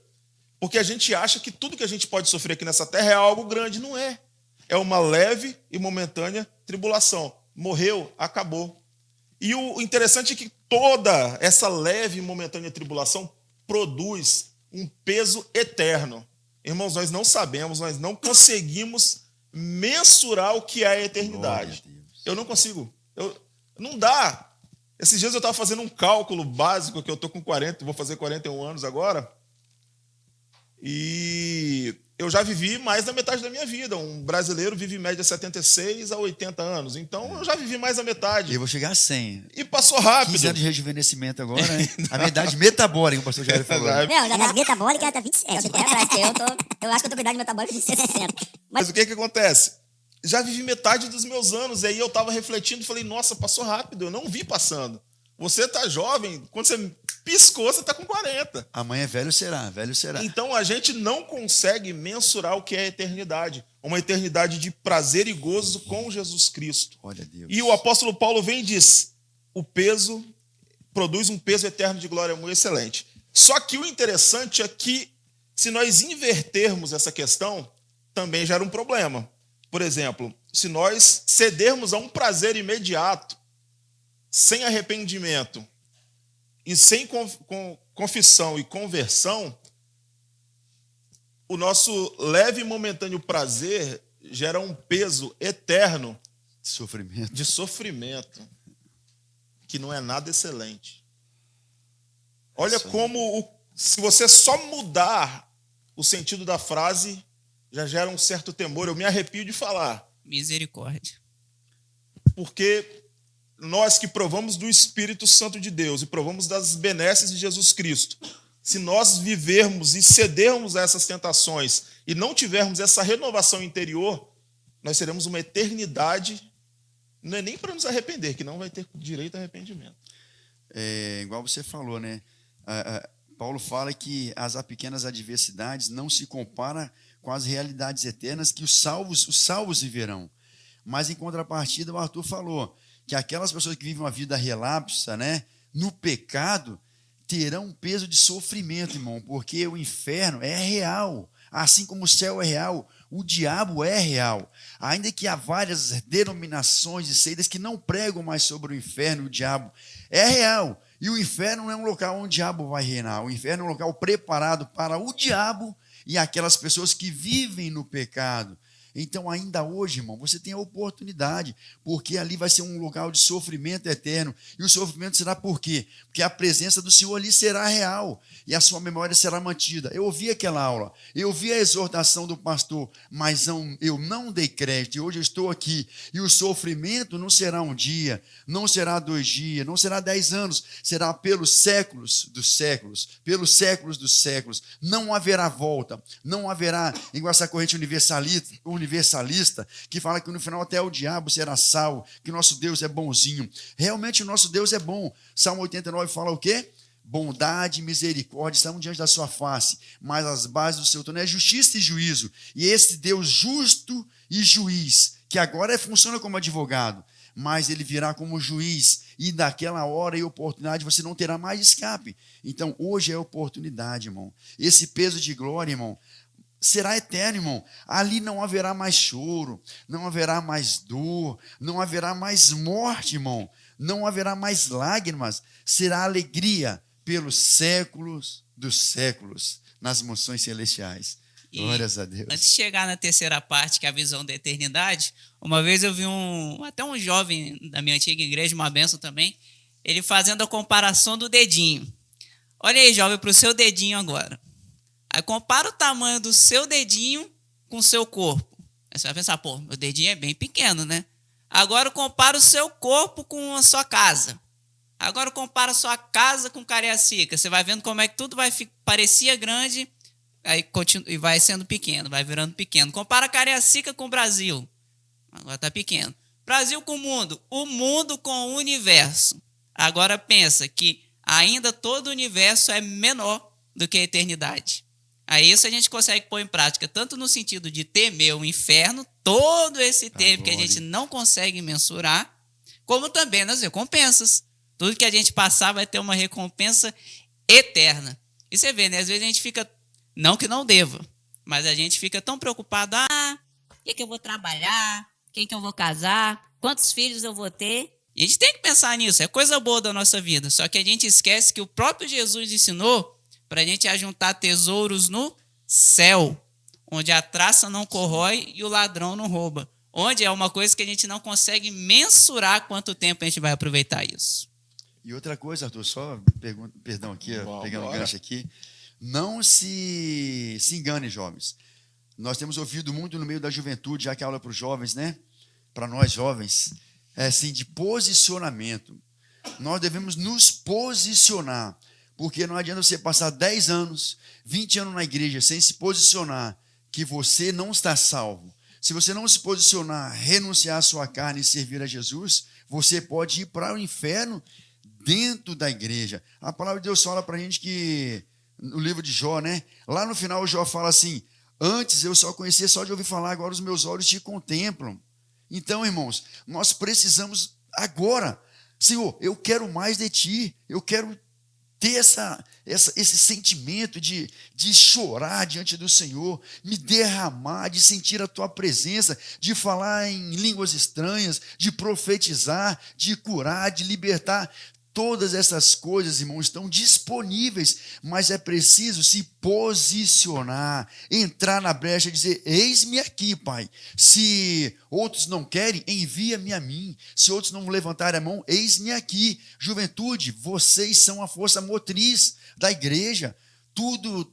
Porque a gente acha que tudo que a gente pode sofrer aqui nessa terra é algo grande. Não é. É uma leve e momentânea tribulação. Morreu, acabou. E o interessante é que toda essa leve e momentânea tribulação produz um peso eterno. Irmãos, nós não sabemos, nós não conseguimos mensurar o que é a eternidade. Eu não consigo. Não dá. Esses dias eu estava fazendo um cálculo básico, que eu estou com 40, vou fazer 41 anos agora. E eu já vivi mais da metade da minha vida. Um brasileiro vive em média 76 a 80 anos. Então, eu já vivi mais da metade. Eu vou chegar a 100. E passou rápido. 15 anos de rejuvenescimento agora, né? A minha idade metabólica, o pastor Jair falou. Não, já idade metabólica tá 27. Eu acho que eu tô com idade metabólica de 60. Mas o que acontece? Já vivi metade dos meus anos. E aí eu estava refletindo e falei, nossa, passou rápido. Eu não vi passando. Você tá jovem, quando você piscou, você tá com 40. Amanhã velho será, velho será. Então a gente não consegue mensurar o que é a eternidade. Uma eternidade de prazer e gozo com Jesus Cristo. Olha Deus. E o apóstolo Paulo vem e diz, o peso produz um peso eterno de glória muito excelente. Só que o interessante é que, se nós invertermos essa questão, também gera um problema. Por exemplo, se nós cedermos a um prazer imediato, sem arrependimento e sem confissão e conversão, o nosso leve e momentâneo prazer gera um peso eterno de sofrimento, que não é nada excelente. Olha como, se você só mudar o sentido da frase, já gera um certo temor. Eu me arrepio de falar. Misericórdia. Porque nós que provamos do Espírito Santo de Deus e provamos das benesses de Jesus Cristo, se nós vivermos e cedermos a essas tentações e não tivermos essa renovação interior, nós seremos uma eternidade, não é nem para nos arrepender, que não vai ter direito a arrependimento. É, igual você falou, né? Paulo fala que as pequenas adversidades não se comparam com as realidades eternas que os salvos viverão. Mas, em contrapartida, o Arthur falou que aquelas pessoas que vivem uma vida relapsa, né, no pecado, terão um peso de sofrimento, irmão, porque o inferno é real. Assim como o céu é real, o diabo é real. Ainda que há várias denominações e seitas que não pregam mais sobre o inferno e o diabo, é real. E o inferno não é um local onde o diabo vai reinar. O inferno é um local preparado para o diabo e aquelas pessoas que vivem no pecado. Então, ainda hoje, irmão, você tem a oportunidade, porque ali vai ser um local de sofrimento eterno. E o sofrimento será por quê? Porque a presença do Senhor ali será real e a sua memória será mantida. Eu ouvi aquela aula, eu ouvi a exortação do pastor, mas eu não dei crédito. E hoje eu estou aqui. E o sofrimento não será um dia, não será 2 dias, não será 10 anos, será pelos séculos dos séculos, pelos séculos dos séculos. Não haverá volta, não haverá, igual essa corrente universalista, que fala que no final até o diabo será salvo, que nosso Deus é bonzinho. Realmente o nosso Deus é bom. Salmo 89 fala o quê? Bondade e misericórdia estão diante da sua face, mas as bases do seu trono é justiça e juízo. E esse Deus justo e juiz, que agora funciona como advogado, mas ele virá como juiz, e daquela hora e oportunidade você não terá mais escape. Então hoje é a oportunidade, irmão. Esse peso de glória, irmão, será eterno, irmão. Ali não haverá mais choro, não haverá mais dor, não haverá mais morte, irmão. Não haverá mais lágrimas. Será alegria pelos séculos dos séculos, nas moções celestiais. Glórias a Deus. Antes de chegar na terceira parte, que é a visão da eternidade, uma vez eu vi até um jovem da minha antiga igreja, uma bênção também, ele fazendo a comparação do dedinho. Olha aí, jovem, para o seu dedinho agora. Aí compara o tamanho do seu dedinho com o seu corpo. Aí você vai pensar, pô, meu dedinho é bem pequeno, né? Agora compara o seu corpo com a sua casa. Agora compara a sua casa com Cariacica. Você vai vendo como é que tudo parecia grande, aí e vai sendo pequeno, vai virando pequeno. Compara Cariacica com o Brasil. Agora está pequeno. Brasil com o mundo com o universo. Agora pensa que ainda todo o universo é menor do que a eternidade. Aí isso a gente consegue pôr em prática, tanto no sentido de temer o inferno, todo esse tempo que a gente não consegue mensurar, como também nas recompensas. Tudo que a gente passar vai ter uma recompensa eterna. E você vê, né? Às vezes a gente fica, não que não deva, mas a gente fica tão preocupado, o que eu vou trabalhar, quem que eu vou casar, quantos filhos eu vou ter. E a gente tem que pensar nisso, é coisa boa da nossa vida. Só que a gente esquece que o próprio Jesus ensinou para a gente ajuntar tesouros no céu, onde a traça não corrói e o ladrão não rouba. Onde é uma coisa que a gente não consegue mensurar quanto tempo a gente vai aproveitar isso. E outra coisa, Arthur, só perdão aqui, pegando o gancho aqui. Não se enganem, jovens. Nós temos ouvido muito no meio da juventude, já que a aula é para os jovens, né? Para nós jovens, é assim, de posicionamento. Nós devemos nos posicionar, porque não adianta você passar 10 anos, 20 anos na igreja sem se posicionar, que você não está salvo. Se você não se posicionar, renunciar à sua carne e servir a Jesus, você pode ir para o inferno dentro da igreja. A palavra de Deus fala para a gente que, no livro de Jó, né? Lá no final, Jó fala assim: antes eu só conhecia só de ouvir falar, agora os meus olhos te contemplam. Então, irmãos, nós precisamos agora, Senhor, eu quero mais de Ti, eu quero ter esse sentimento de chorar diante do Senhor, me derramar, de sentir a Tua presença, de falar em línguas estranhas, de profetizar, de curar, de libertar. Todas essas coisas, irmãos, estão disponíveis, mas é preciso se posicionar, entrar na brecha e dizer: eis-me aqui, Pai. Se outros não querem, envia-me a mim. Se outros não levantarem a mão, eis-me aqui. Juventude, vocês são a força motriz da igreja.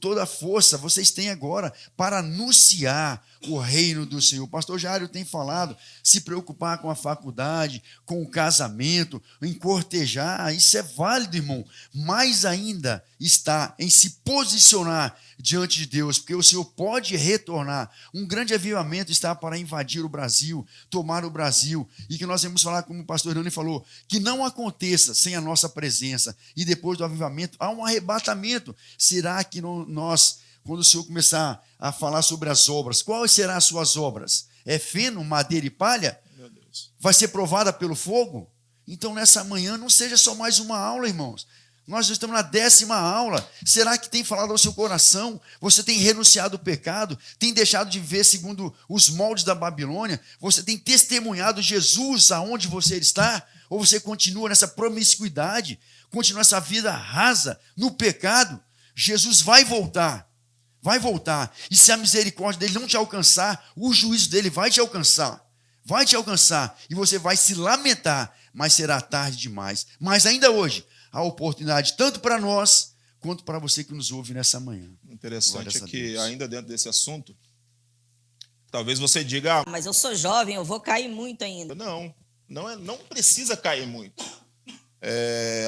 Toda a força vocês têm agora para anunciar o reino do Senhor. O pastor Jairo tem falado, se preocupar com a faculdade, com o casamento, em cortejar, isso é válido, irmão. Mais ainda está em se posicionar diante de Deus, porque o Senhor pode retornar. Um grande avivamento está para invadir o Brasil, tomar o Brasil, e que nós vamos falar, como o pastor Hernani falou, que não aconteça sem a nossa presença, e depois do avivamento há um arrebatamento. Será que nós, quando o Senhor começar a falar sobre as obras, quais serão as suas obras? É feno, madeira e palha? Meu Deus. Vai ser provada pelo fogo? Então nessa manhã não seja só mais uma aula, irmãos. Nós estamos na 10ª aula. Será que tem falado ao seu coração? Você tem renunciado ao pecado? Tem deixado de viver segundo os moldes da Babilônia? Você tem testemunhado Jesus aonde você está? Ou você continua nessa promiscuidade? Continua essa vida rasa, no pecado? Jesus vai voltar. Vai voltar. E se a misericórdia dele não te alcançar, o juízo dele vai te alcançar. Vai te alcançar. E você vai se lamentar, mas será tarde demais. Mas ainda hoje, a oportunidade tanto para nós quanto para você que nos ouve nessa manhã. Interessante é que, ainda dentro desse assunto, talvez você diga: mas eu sou jovem, eu vou cair muito ainda. Não precisa cair muito.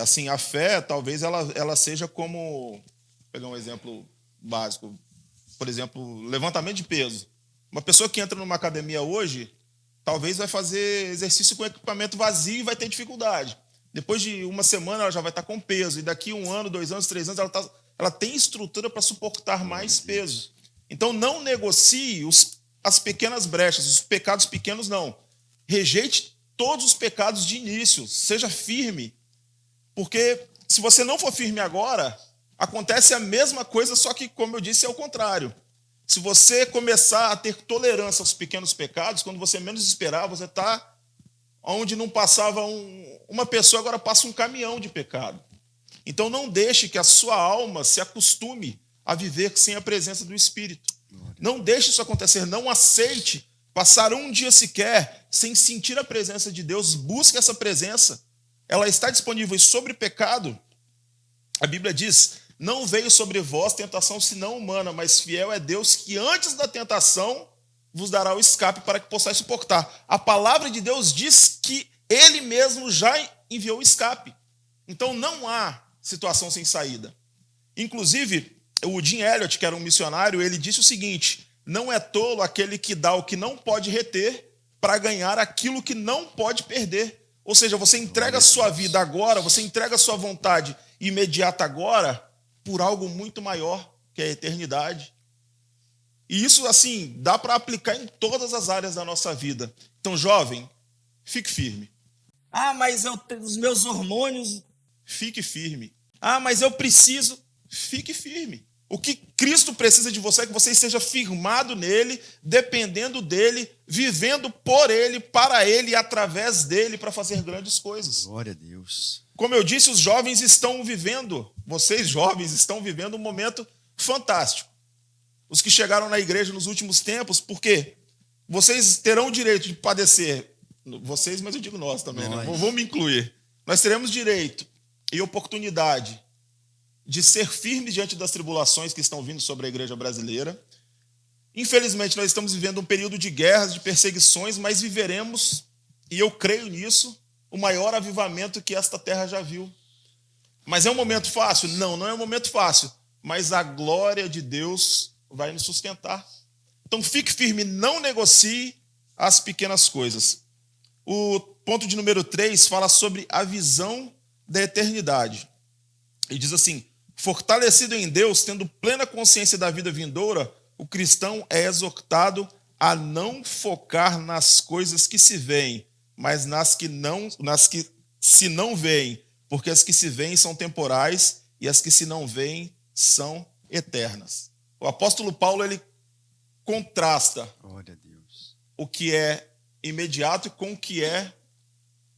Assim, a fé, talvez ela seja como, vou pegar um exemplo básico, por exemplo, levantamento de peso. Uma pessoa que entra numa academia hoje, talvez vai fazer exercício com equipamento vazio e vai ter dificuldade. Depois de uma semana ela já vai estar com peso, e daqui 1 ano, 2 anos, 3 anos, ela tem estrutura para suportar mais peso. Então não negocie as pequenas brechas, os pecados pequenos não. Rejeite todos os pecados de início, seja firme, porque se você não for firme agora, acontece a mesma coisa, só que, como eu disse, é o contrário. Se você começar a ter tolerância aos pequenos pecados, quando você menos esperar, você está onde não passava uma pessoa, agora passa um caminhão de pecado. Então não deixe que a sua alma se acostume a viver sem a presença do Espírito. Não deixe isso acontecer, não aceite passar um dia sequer sem sentir a presença de Deus. Busque essa presença. Ela está disponível. E sobre pecado, a Bíblia diz: não veio sobre vós tentação senão humana, mas fiel é Deus que antes da tentação vos dará o escape para que possais suportar. A palavra de Deus diz que Ele mesmo já enviou o escape. Então não há situação sem saída. Inclusive, o Jim Elliot, que era um missionário, ele disse o seguinte: não é tolo aquele que dá o que não pode reter para ganhar aquilo que não pode perder. Ou seja, você entrega a sua vida agora, você entrega a sua vontade imediata agora por algo muito maior, que é a eternidade. E isso, assim, dá para aplicar em todas as áreas da nossa vida. Então, jovem, fique firme. Mas os meus hormônios... Fique firme. Mas eu preciso... Fique firme. O que Cristo precisa de você é que você esteja firmado nele, dependendo dele, vivendo por ele, para ele e através dele para fazer grandes coisas. Glória a Deus. Como eu disse, os jovens estão vivendo, vocês jovens estão vivendo um momento fantástico. Os que chegaram na igreja nos últimos tempos, porque vocês terão o direito de padecer, vocês, mas eu digo nós também, né? Vou me incluir. Nós teremos direito e oportunidade de ser firme diante das tribulações que estão vindo sobre a igreja brasileira. Infelizmente, nós estamos vivendo um período de guerras, de perseguições, mas viveremos, e eu creio nisso, o maior avivamento que esta terra já viu. Mas é um momento fácil? Não, não é um momento fácil, mas a glória de Deus vai nos sustentar. Então fique firme, não negocie as pequenas coisas. O ponto de número 3 fala sobre a visão da eternidade. E diz assim: fortalecido em Deus, tendo plena consciência da vida vindoura, o cristão é exortado a não focar nas coisas que se veem, mas nas que se não veem, porque as que se veem são temporais e as que se não veem são eternas. O apóstolo Paulo, ele contrasta Glória a Deus. o que é imediato com o que é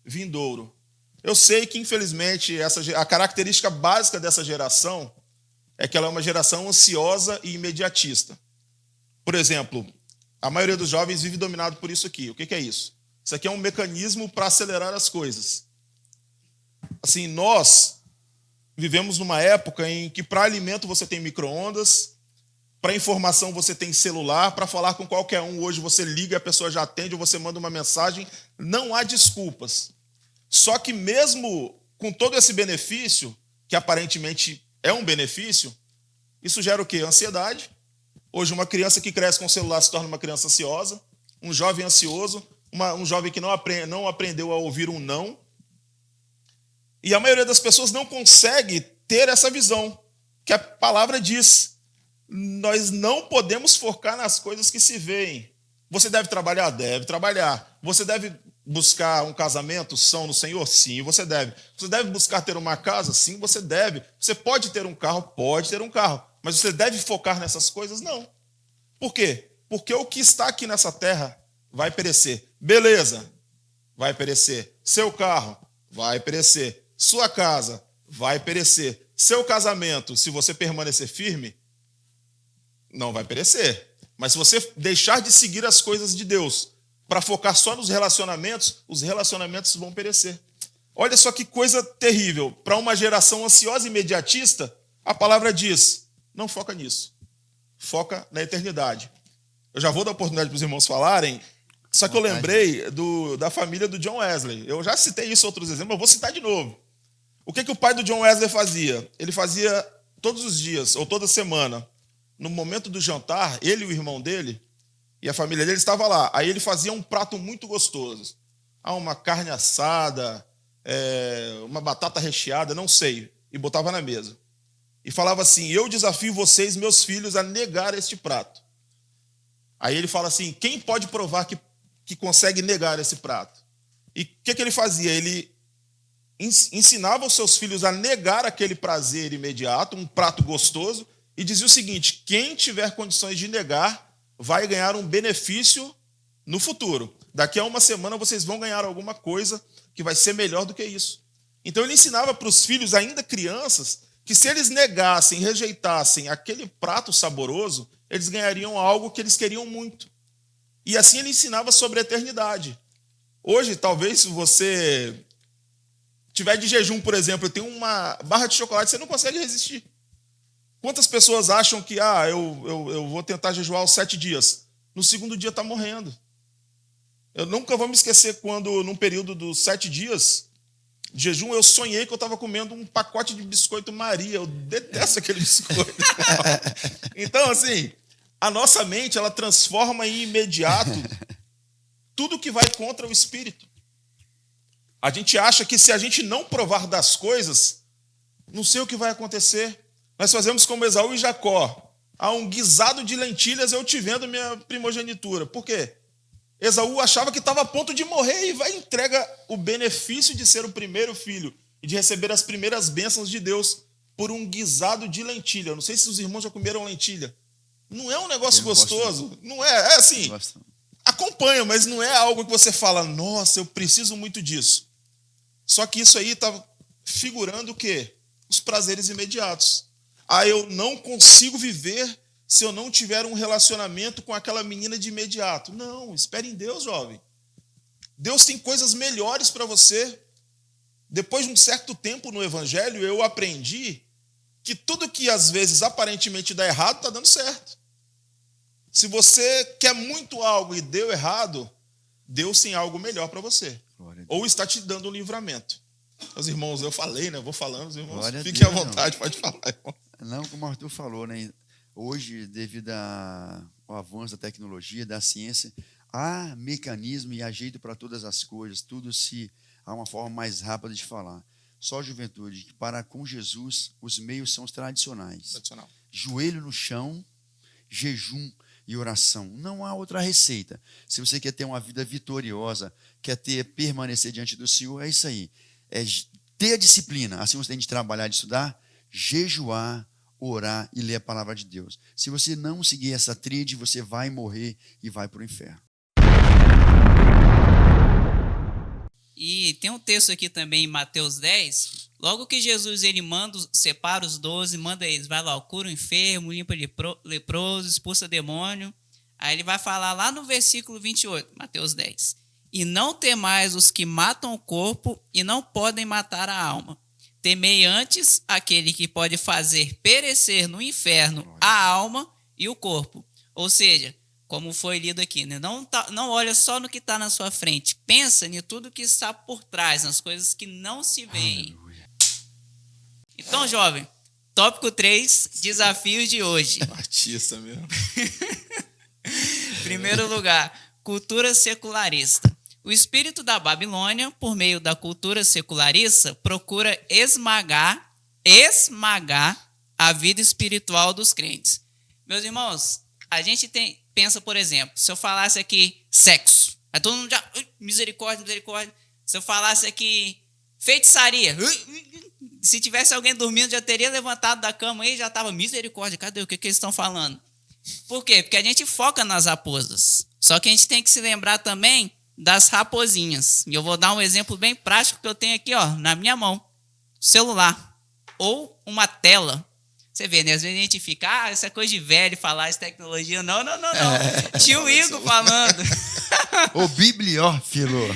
vindouro. Eu sei que, infelizmente, a característica básica dessa geração é que ela é uma geração ansiosa e imediatista. Por exemplo, a maioria dos jovens vive dominado por isso aqui. O que é isso? Isso aqui é um mecanismo para acelerar as coisas. Assim, nós vivemos numa época em que para alimento você tem micro-ondas, para informação você tem celular, para falar com qualquer um hoje você liga e a pessoa já atende ou você manda uma mensagem. Não há desculpas. Só que mesmo com todo esse benefício, que aparentemente é um benefício, isso gera o quê? Ansiedade. Hoje uma criança que cresce com o celular se torna uma criança ansiosa, um jovem ansioso, um jovem que não aprendeu a ouvir um não. E a maioria das pessoas não consegue ter essa visão, que a palavra diz: nós não podemos focar nas coisas que se veem. Você deve trabalhar? Deve trabalhar. Você deve buscar um casamento são no Senhor? Sim, você deve. Você deve buscar ter uma casa? Sim, você deve. Você pode ter um carro? Pode ter um carro. Mas você deve focar nessas coisas? Não. Por quê? Porque o que está aqui nessa terra vai perecer. Beleza, vai perecer. Seu carro vai perecer. Sua casa vai perecer. Seu casamento, se você permanecer firme, não vai perecer. Mas se você deixar de seguir as coisas de Deus para focar só nos relacionamentos, os relacionamentos vão perecer. Olha só que coisa terrível. Para uma geração ansiosa e imediatista, a palavra diz: não foca nisso. Foca na eternidade. Eu já vou dar oportunidade para os irmãos falarem, só que eu lembrei da família do John Wesley. Eu já citei isso em outros exemplos, mas eu vou citar de novo. O que o pai do John Wesley fazia? Ele fazia todos os dias, ou toda semana, no momento do jantar, ele e o irmão dele, e a família dele estava lá. Aí ele fazia um prato muito gostoso. Uma carne assada, uma batata recheada, não sei, e botava na mesa. E falava assim: eu desafio vocês, meus filhos, a negar este prato. Aí ele fala assim: quem pode provar que consegue negar esse prato? E o que ele fazia? Ele ensinava os seus filhos a negar aquele prazer imediato, um prato gostoso, e dizia o seguinte: quem tiver condições de negar vai ganhar um benefício no futuro. Daqui a uma semana vocês vão ganhar alguma coisa que vai ser melhor do que isso. Então ele ensinava para os filhos, ainda crianças, que se eles negassem, rejeitassem aquele prato saboroso, eles ganhariam algo que eles queriam muito. E assim ele ensinava sobre a eternidade. Hoje, talvez, se você tiver de jejum, por exemplo, e tem uma barra de chocolate, você não consegue resistir. Quantas pessoas acham que eu vou tentar jejuar os 7 dias? No segundo dia está morrendo. Eu nunca vou me esquecer quando, num período dos 7 dias de jejum, eu sonhei que eu estava comendo um pacote de biscoito Maria. Eu detesto aquele biscoito. Então, assim, a nossa mente, ela transforma em imediato tudo que vai contra o espírito. A gente acha que se a gente não provar das coisas, não sei o que vai acontecer. Nós fazemos como Esaú e Jacó. Há um guisado de lentilhas, eu te vendo minha primogenitura. Por quê? Esaú achava que estava a ponto de morrer e vai e entrega o benefício de ser o primeiro filho e de receber as primeiras bênçãos de Deus por um guisado de lentilha. Eu não sei se os irmãos já comeram lentilha. Não é um negócio gostoso. Não é. É assim, acompanha, mas não é algo que você fala: nossa, eu preciso muito disso. Só que isso aí está figurando o quê? Os prazeres imediatos. Eu não consigo viver se eu não tiver um relacionamento com aquela menina de imediato. Não, espere em Deus, jovem. Deus tem coisas melhores para você. Depois de um certo tempo no Evangelho, eu aprendi que tudo que às vezes aparentemente dá errado está dando certo. Se você quer muito algo e deu errado, Deus tem algo melhor para você. Ou está te dando um livramento. Os irmãos, eu falei, né? Eu vou falando, os irmãos, fiquem à vontade, pode falar, irmão. Não, como o Arthur falou, né? Hoje, devido ao avanço da tecnologia, da ciência, há mecanismo e há jeito para todas as coisas, tudo se há uma forma mais rápida de falar. Só juventude, que para com Jesus, os meios são os tradicionais. Tradicional. Joelho no chão, jejum e oração. Não há outra receita. Se você quer ter uma vida vitoriosa, quer permanecer diante do Senhor, é isso aí. É ter a disciplina, assim você tem de trabalhar, de estudar, jejuar, orar e ler a palavra de Deus. Se você não seguir essa tríade, você vai morrer e vai para o inferno. E tem um texto aqui também em Mateus 10, logo que Jesus ele separa os 12, manda eles, vai lá, cura o enfermo, limpa leproso, expulsa demônio. Aí ele vai falar lá no versículo 28, Mateus 10. E não temais os que matam o corpo e não podem matar a alma. Temei antes aquele que pode fazer perecer no inferno a alma e o corpo. Ou seja, como foi lido aqui, né? Não olha só no que está na sua frente. Pensa em tudo que está por trás, nas coisas que não se veem. Então, jovem, tópico 3, desafios de hoje. Artista mesmo. Primeiro lugar, cultura secularista. O espírito da Babilônia, por meio da cultura secularista, procura esmagar a vida espiritual dos crentes. Meus irmãos, a gente pensa, por exemplo, se eu falasse aqui sexo, aí todo mundo já, misericórdia, misericórdia. Se eu falasse aqui feitiçaria, se tivesse alguém dormindo, já teria levantado da cama aí, já estava, misericórdia, cadê? O que eles estão falando? Por quê? Porque a gente foca nas raposas. Só que a gente tem que se lembrar também das raposinhas. E eu vou dar um exemplo bem prático que eu tenho aqui, ó, na minha mão. Celular. Ou uma tela. Você vê, né? Às vezes a gente fica, essa é coisa de velho falar de tecnologia. Não. Tio Igor falando. O bibliófilo.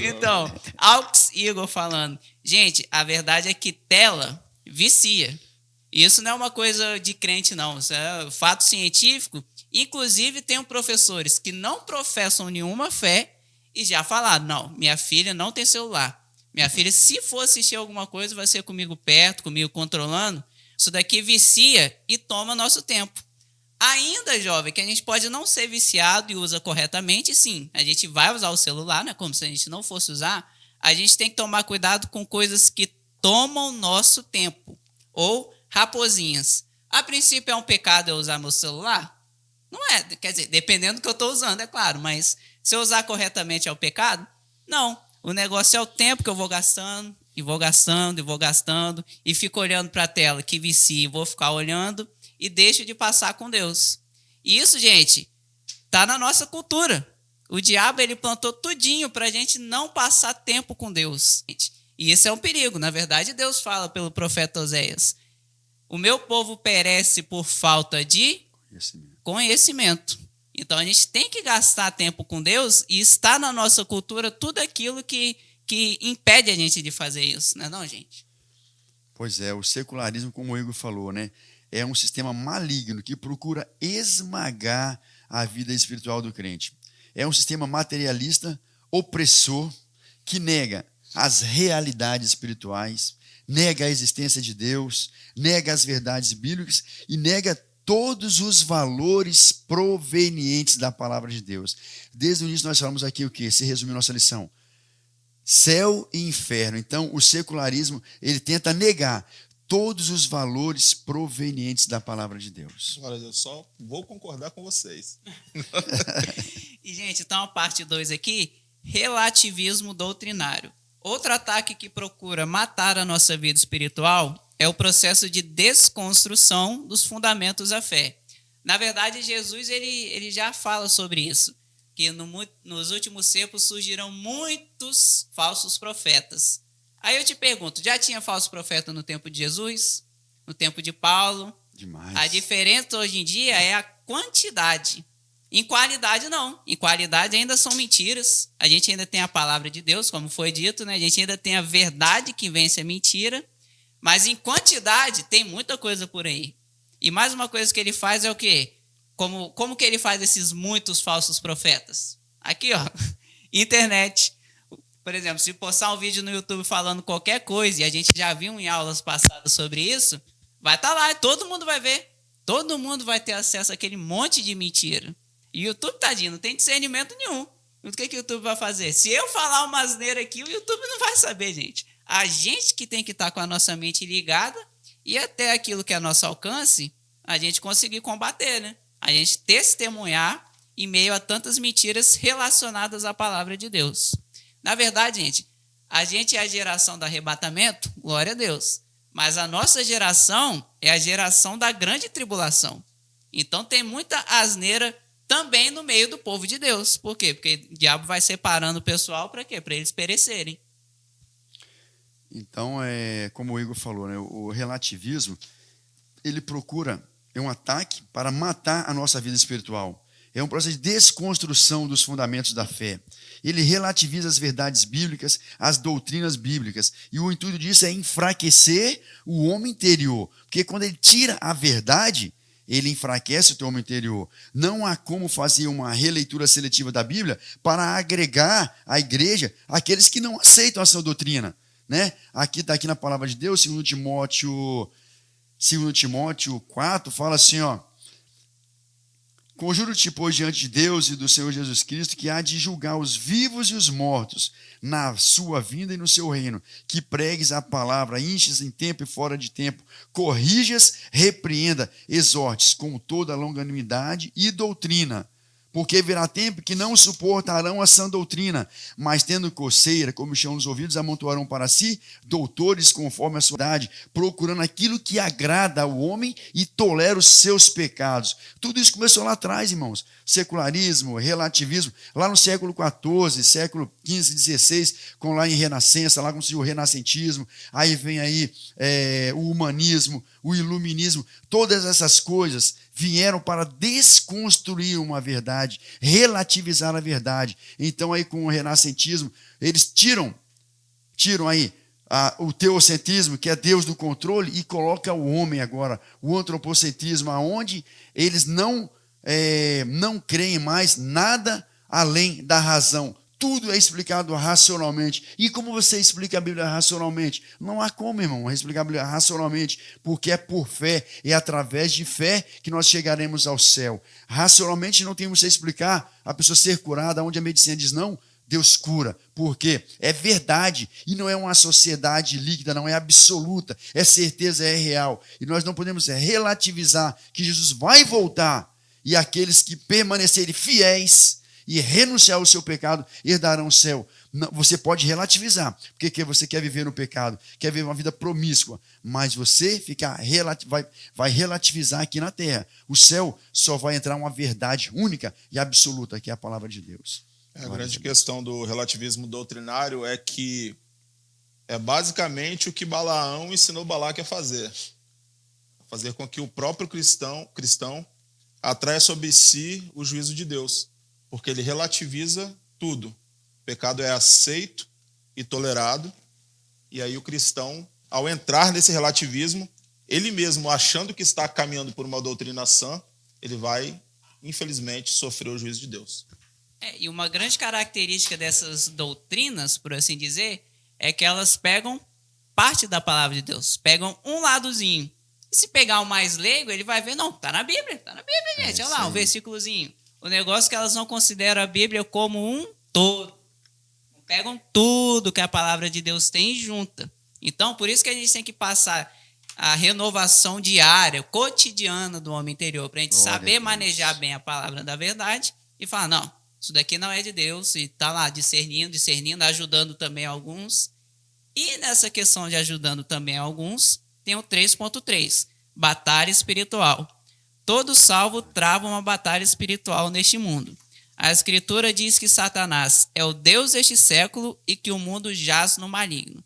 Então, Aux Igor falando. Gente, a verdade é que tela vicia. Isso não é uma coisa de crente, não. Isso é fato científico. Inclusive, tem professores que não professam nenhuma fé e já falaram, não, minha filha não tem celular. Minha filha, se for assistir alguma coisa, vai ser comigo perto, comigo controlando. Isso daqui vicia e toma nosso tempo. Ainda, jovem, que a gente pode não ser viciado e usa corretamente, sim. A gente vai usar o celular, né? Como se a gente não fosse usar. A gente tem que tomar cuidado com coisas que tomam nosso tempo. Ou raposinhas. A princípio é um pecado eu usar meu celular? Não é, quer dizer, dependendo do que eu estou usando, é claro. Mas se eu usar corretamente é o pecado? Não. O negócio é o tempo que eu vou gastando, e fico olhando para a tela que vicia, vou ficar olhando e deixo de passar com Deus. E isso, gente, está na nossa cultura. O diabo, ele plantou tudinho para a gente não passar tempo com Deus. E isso é um perigo. Na verdade, Deus fala pelo profeta Oséias. O meu povo perece por falta de conhecimento. Então, a gente tem que gastar tempo com Deus e está na nossa cultura tudo aquilo que impede a gente de fazer isso, não é não, gente? Pois é, o secularismo, como o Igor falou, né, é um sistema maligno que procura esmagar a vida espiritual do crente. É um sistema materialista, opressor, que nega as realidades espirituais, nega a existência de Deus, nega as verdades bíblicas e nega todos os valores provenientes da palavra de Deus. Desde o início nós falamos aqui o quê? Se resumir nossa lição. Céu e inferno. Então, o secularismo, ele tenta negar todos os valores provenientes da palavra de Deus. Olha, eu só vou concordar com vocês. E, gente, então a parte 2 aqui, relativismo doutrinário. Outro ataque que procura matar a nossa vida espiritual é o processo de desconstrução dos fundamentos da fé. Na verdade, Jesus ele já fala sobre isso, que nos últimos tempos surgirão muitos falsos profetas. Aí eu te pergunto, já tinha falso profeta no tempo de Jesus? No tempo de Paulo? Demais. A diferença hoje em dia é a quantidade. Em qualidade, não. Em qualidade ainda são mentiras. A gente ainda tem a palavra de Deus, como foi dito, né? A gente ainda tem a verdade que vence a mentira. Mas em quantidade, tem muita coisa por aí. E mais uma coisa que ele faz é o quê? Como que ele faz esses muitos falsos profetas? Aqui, ó, internet. Por exemplo, se postar um vídeo no YouTube falando qualquer coisa, e a gente já viu em aulas passadas sobre isso, vai estar lá, todo mundo vai ver. Todo mundo vai ter acesso àquele monte de mentira. E o YouTube, tadinho, não tem discernimento nenhum. O que o YouTube vai fazer? Se eu falar uma asneira aqui, o YouTube não vai saber, gente. A gente que tem que estar com a nossa mente ligada e até aquilo que é nosso alcance, a gente conseguir combater, né? A gente testemunhar em meio a tantas mentiras relacionadas à palavra de Deus. Na verdade, a gente é a geração do arrebatamento, glória a Deus. Mas a nossa geração é a geração da grande tribulação. Então tem muita asneira também no meio do povo de Deus. Por quê? Porque o diabo vai separando o pessoal para quê? Para eles perecerem. Então, como o Igor falou, né, o relativismo, ele procura, é um ataque para matar a nossa vida espiritual. É um processo de desconstrução dos fundamentos da fé. Ele relativiza as verdades bíblicas, as doutrinas bíblicas. E o intuito disso é enfraquecer o homem interior. Porque quando ele tira a verdade, ele enfraquece o teu homem interior. Não há como fazer uma releitura seletiva da Bíblia para agregar à igreja aqueles que não aceitam a sua doutrina. Né? Aqui está aqui na palavra de Deus, 2 Timóteo 4, fala assim, ó: conjuro-te, pois, diante de Deus e do Senhor Jesus Cristo, que há de julgar os vivos e os mortos na sua vinda e no seu reino, que pregues a palavra, enches em tempo e fora de tempo, corrijas, repreenda, exortes com toda a longanimidade e doutrina. Porque virá tempo que não suportarão a sã doutrina, mas tendo coceira, como chamam os ouvidos, amontoarão para si doutores conforme a sua idade, procurando aquilo que agrada ao homem e tolera os seus pecados. Tudo isso começou lá atrás, irmãos. Secularismo, relativismo, lá no século XIV, século XV, XVI, com lá em Renascença, lá com o renascentismo, aí vem aí o humanismo, o iluminismo, todas essas coisas vieram para desconstruir uma verdade, relativizar a verdade. Então aí com o renascentismo, eles tiram aí o teocentrismo, que é Deus do controle, e coloca o homem agora, o antropocentrismo, aonde eles não creem mais nada além da razão. Tudo é explicado racionalmente. E como você explica a Bíblia racionalmente? Não há como, irmão, explicar a Bíblia racionalmente, porque é por fé, é através de fé que nós chegaremos ao céu. Racionalmente não temos que explicar a pessoa ser curada, onde a medicina diz não, Deus cura. Por quê? É verdade, e não é uma sociedade líquida, não é absoluta, é certeza, é real. E nós não podemos relativizar que Jesus vai voltar, e aqueles que permanecerem fiéis e renunciar ao seu pecado, herdarão o céu. Não, você pode relativizar, porque você quer viver no pecado, quer viver uma vida promíscua, mas você vai relativizar aqui na terra. O céu só vai entrar uma verdade única e absoluta, que é a palavra de Deus. A grande questão do relativismo doutrinário é que é basicamente o que Balaão ensinou Balaque a fazer. Fazer com que o próprio cristão atraia sobre si o juízo de Deus. Porque ele relativiza tudo. O pecado é aceito e tolerado. E aí o cristão, ao entrar nesse relativismo, ele mesmo, achando que está caminhando por uma doutrina sã, ele vai, infelizmente, sofrer o juízo de Deus. E uma grande característica dessas doutrinas, por assim dizer, é que elas pegam parte da palavra de Deus. Pegam um ladozinho. E se pegar o mais leigo, ele vai ver, não, tá na Bíblia, gente. Olha lá, um versículozinho. O negócio é que elas não consideram a Bíblia como um todo. Pegam tudo que a palavra de Deus tem e junta. Então, por isso que a gente tem que passar a renovação diária, cotidiana do homem interior, para a gente saber manejar bem a palavra da verdade e falar, não, isso daqui não é de Deus, e tá lá discernindo, ajudando também alguns. E nessa questão de ajudando também alguns, tem o 3.3, batalha espiritual. Todo salvo trava uma batalha espiritual neste mundo. A Escritura diz que Satanás é o Deus deste século e que o mundo jaz no maligno.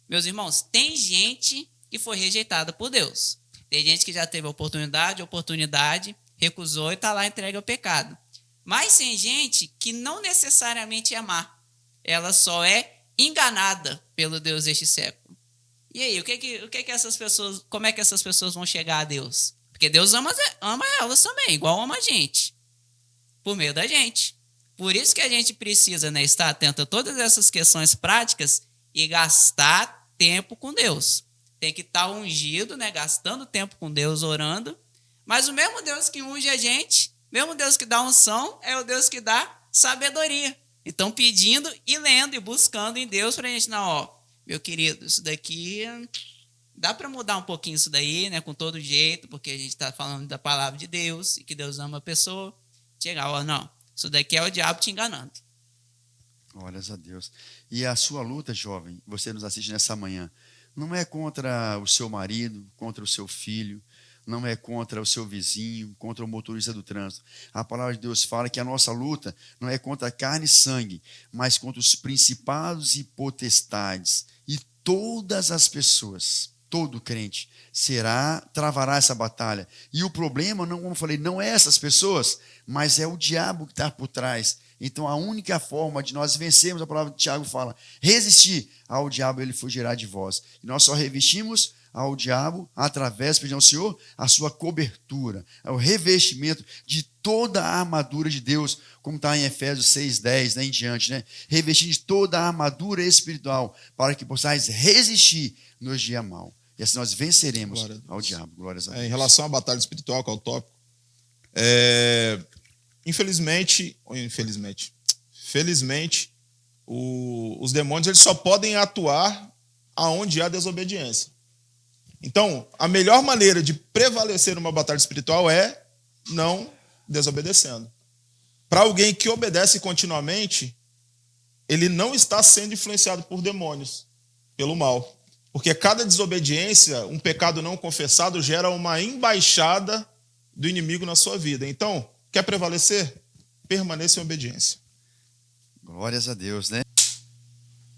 Meus irmãos, tem gente que foi rejeitada por Deus. Tem gente que já teve oportunidade, recusou e está lá entregue ao pecado. Mas tem gente que não necessariamente é má. Ela só é enganada pelo Deus deste século. E aí, o que que essas pessoas, como é que essas pessoas vão chegar a Deus? Porque Deus ama elas também, igual ama a gente, por meio da gente. Por isso que a gente precisa, né, estar atento a todas essas questões práticas e gastar tempo com Deus. Tem que estar ungido, né, gastando tempo com Deus, orando. Mas o mesmo Deus que unge a gente, mesmo Deus que dá unção, é o Deus que dá sabedoria. Então, pedindo e lendo e buscando em Deus para a gente, não, ó, meu querido, isso daqui dá para mudar um pouquinho isso daí, né, com todo jeito, porque a gente está falando da palavra de Deus e que Deus ama a pessoa. Chegar, ó, não, isso daqui é o diabo te enganando. Glórias a Deus. E a sua luta, jovem, você nos assiste nessa manhã, não é contra o seu marido, contra o seu filho, não é contra o seu vizinho, contra o motorista do trânsito. A palavra de Deus fala que a nossa luta não é contra carne e sangue, mas contra os principados e potestades. E todas as pessoas, todo crente, travará essa batalha. E o problema, não, como eu falei, não é essas pessoas, mas é o diabo que está por trás. Então, a única forma de nós vencermos, a palavra de Tiago fala, resistir ao diabo, ele fugirá de vós. E nós só resistimos ao diabo através, pedimos ao Senhor, a sua cobertura, o revestimento de toda a armadura de Deus, como está em Efésios 6:10, né, em diante, né? Revestir de toda a armadura espiritual, para que possais resistir nos dias maus. E assim nós venceremos ao diabo. Glórias a Deus. Em relação à batalha espiritual, que é o tópico, felizmente, os demônios eles só podem atuar aonde há desobediência. Então, a melhor maneira de prevalecer numa batalha espiritual é não desobedecendo. Para alguém que obedece continuamente, ele não está sendo influenciado por demônios, pelo mal. Porque cada desobediência, um pecado não confessado, gera uma embaixada do inimigo na sua vida. Então, quer prevalecer? Permaneça em obediência. Glórias a Deus, né?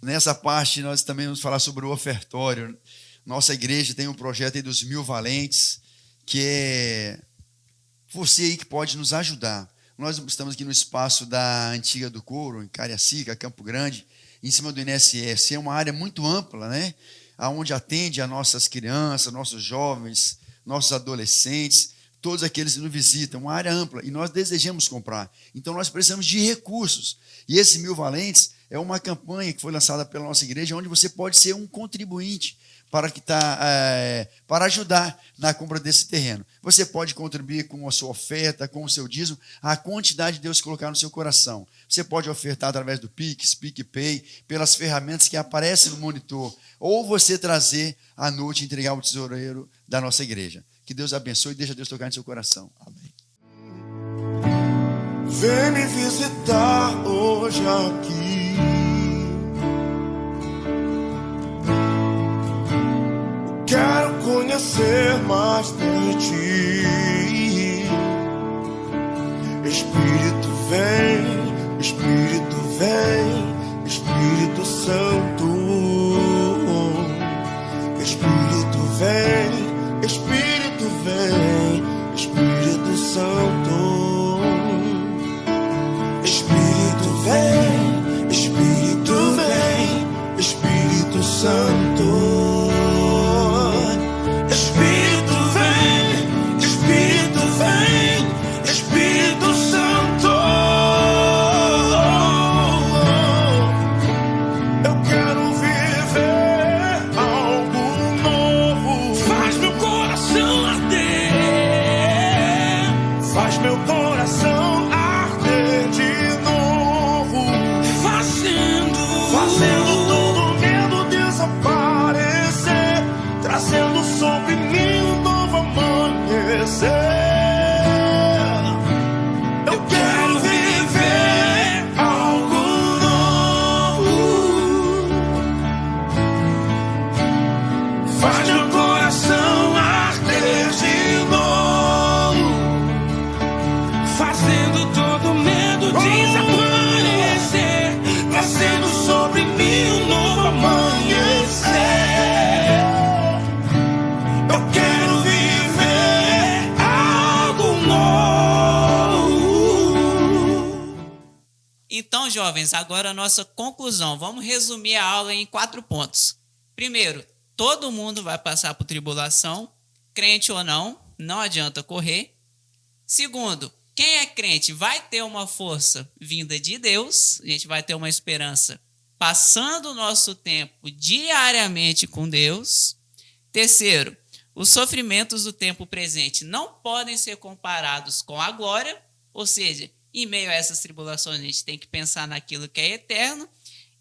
Nessa parte, nós também vamos falar sobre o ofertório. Nossa igreja tem um projeto aí dos 1000 valentes, que é você aí que pode nos ajudar. Nós estamos aqui no espaço da Antiga do Couro, em Cariacica, Campo Grande, em cima do INSS. É uma área muito ampla, né? Onde atende a nossas crianças, nossos jovens, nossos adolescentes, todos aqueles que nos visitam, uma área ampla, e nós desejamos comprar. Então, nós precisamos de recursos. E esse 1000 valentes é uma campanha que foi lançada pela nossa igreja, onde você pode ser um contribuinte para ajudar na compra desse terreno. Você pode contribuir com a sua oferta, com o seu dízimo, a quantidade de Deus colocar no seu coração. Você pode ofertar através do Pix, PicPay, pelas ferramentas que aparecem no monitor, ou você trazer à noite e entregar ao tesoureiro da nossa igreja. Que Deus abençoe e deixa Deus tocar no seu coração. Amém. Vem me visitar hoje aqui. Quero conhecer mais de ti. Espírito vem, Espírito vem, Espírito Santo. Espírito vem, Espírito vem, Espírito Santo. Espírito vem, Espírito vem, Espírito Santo. Jovens, agora a nossa conclusão. Vamos resumir a aula em 4 pontos. Primeiro, todo mundo vai passar por tribulação, crente ou não adianta correr. Segundo, quem é crente vai ter uma força vinda de Deus, a gente vai ter uma esperança passando o nosso tempo diariamente com Deus. Terceiro, os sofrimentos do tempo presente não podem ser comparados com a glória, ou seja, em meio a essas tribulações a gente tem que pensar naquilo que é eterno.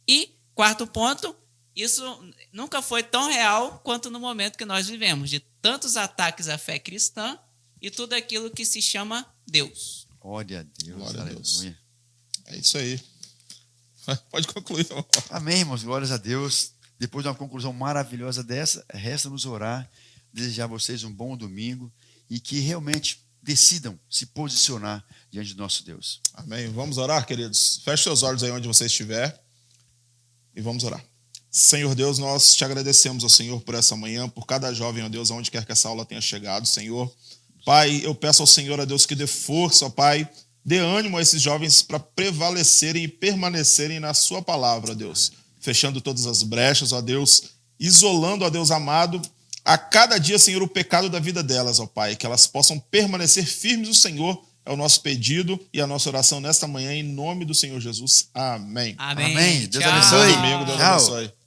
E quarto ponto, isso nunca foi tão real quanto no momento que nós vivemos, de tantos ataques à fé cristã e tudo aquilo que se chama Deus. Glória a Deus. Glória a Deus. Aleluia. É isso aí. Pode concluir, irmão. Amém, irmãos. Glórias a Deus. Depois de uma conclusão maravilhosa dessa, resta-nos orar, desejar a vocês um bom domingo e que realmente decidam se posicionar diante do nosso Deus. Amém. Vamos orar, queridos? Feche seus olhos aí onde você estiver e vamos orar. Senhor Deus, nós te agradecemos, ó Senhor, por essa manhã, por cada jovem, ó Deus, aonde quer que essa aula tenha chegado, Senhor. Pai, eu peço ao Senhor, ó Deus, que dê força, ó Pai, dê ânimo a esses jovens para prevalecerem e permanecerem na sua palavra, ó Deus. Fechando todas as brechas, ó Deus, isolando, ó Deus amado, a cada dia, Senhor, o pecado da vida delas, ó Pai, que elas possam permanecer firmes no Senhor, é o nosso pedido e a nossa oração nesta manhã, em nome do Senhor Jesus. Amém. Amém. Amém. Deus Tchau. abençoe. Bom domingo, Deus Tchau. abençoe.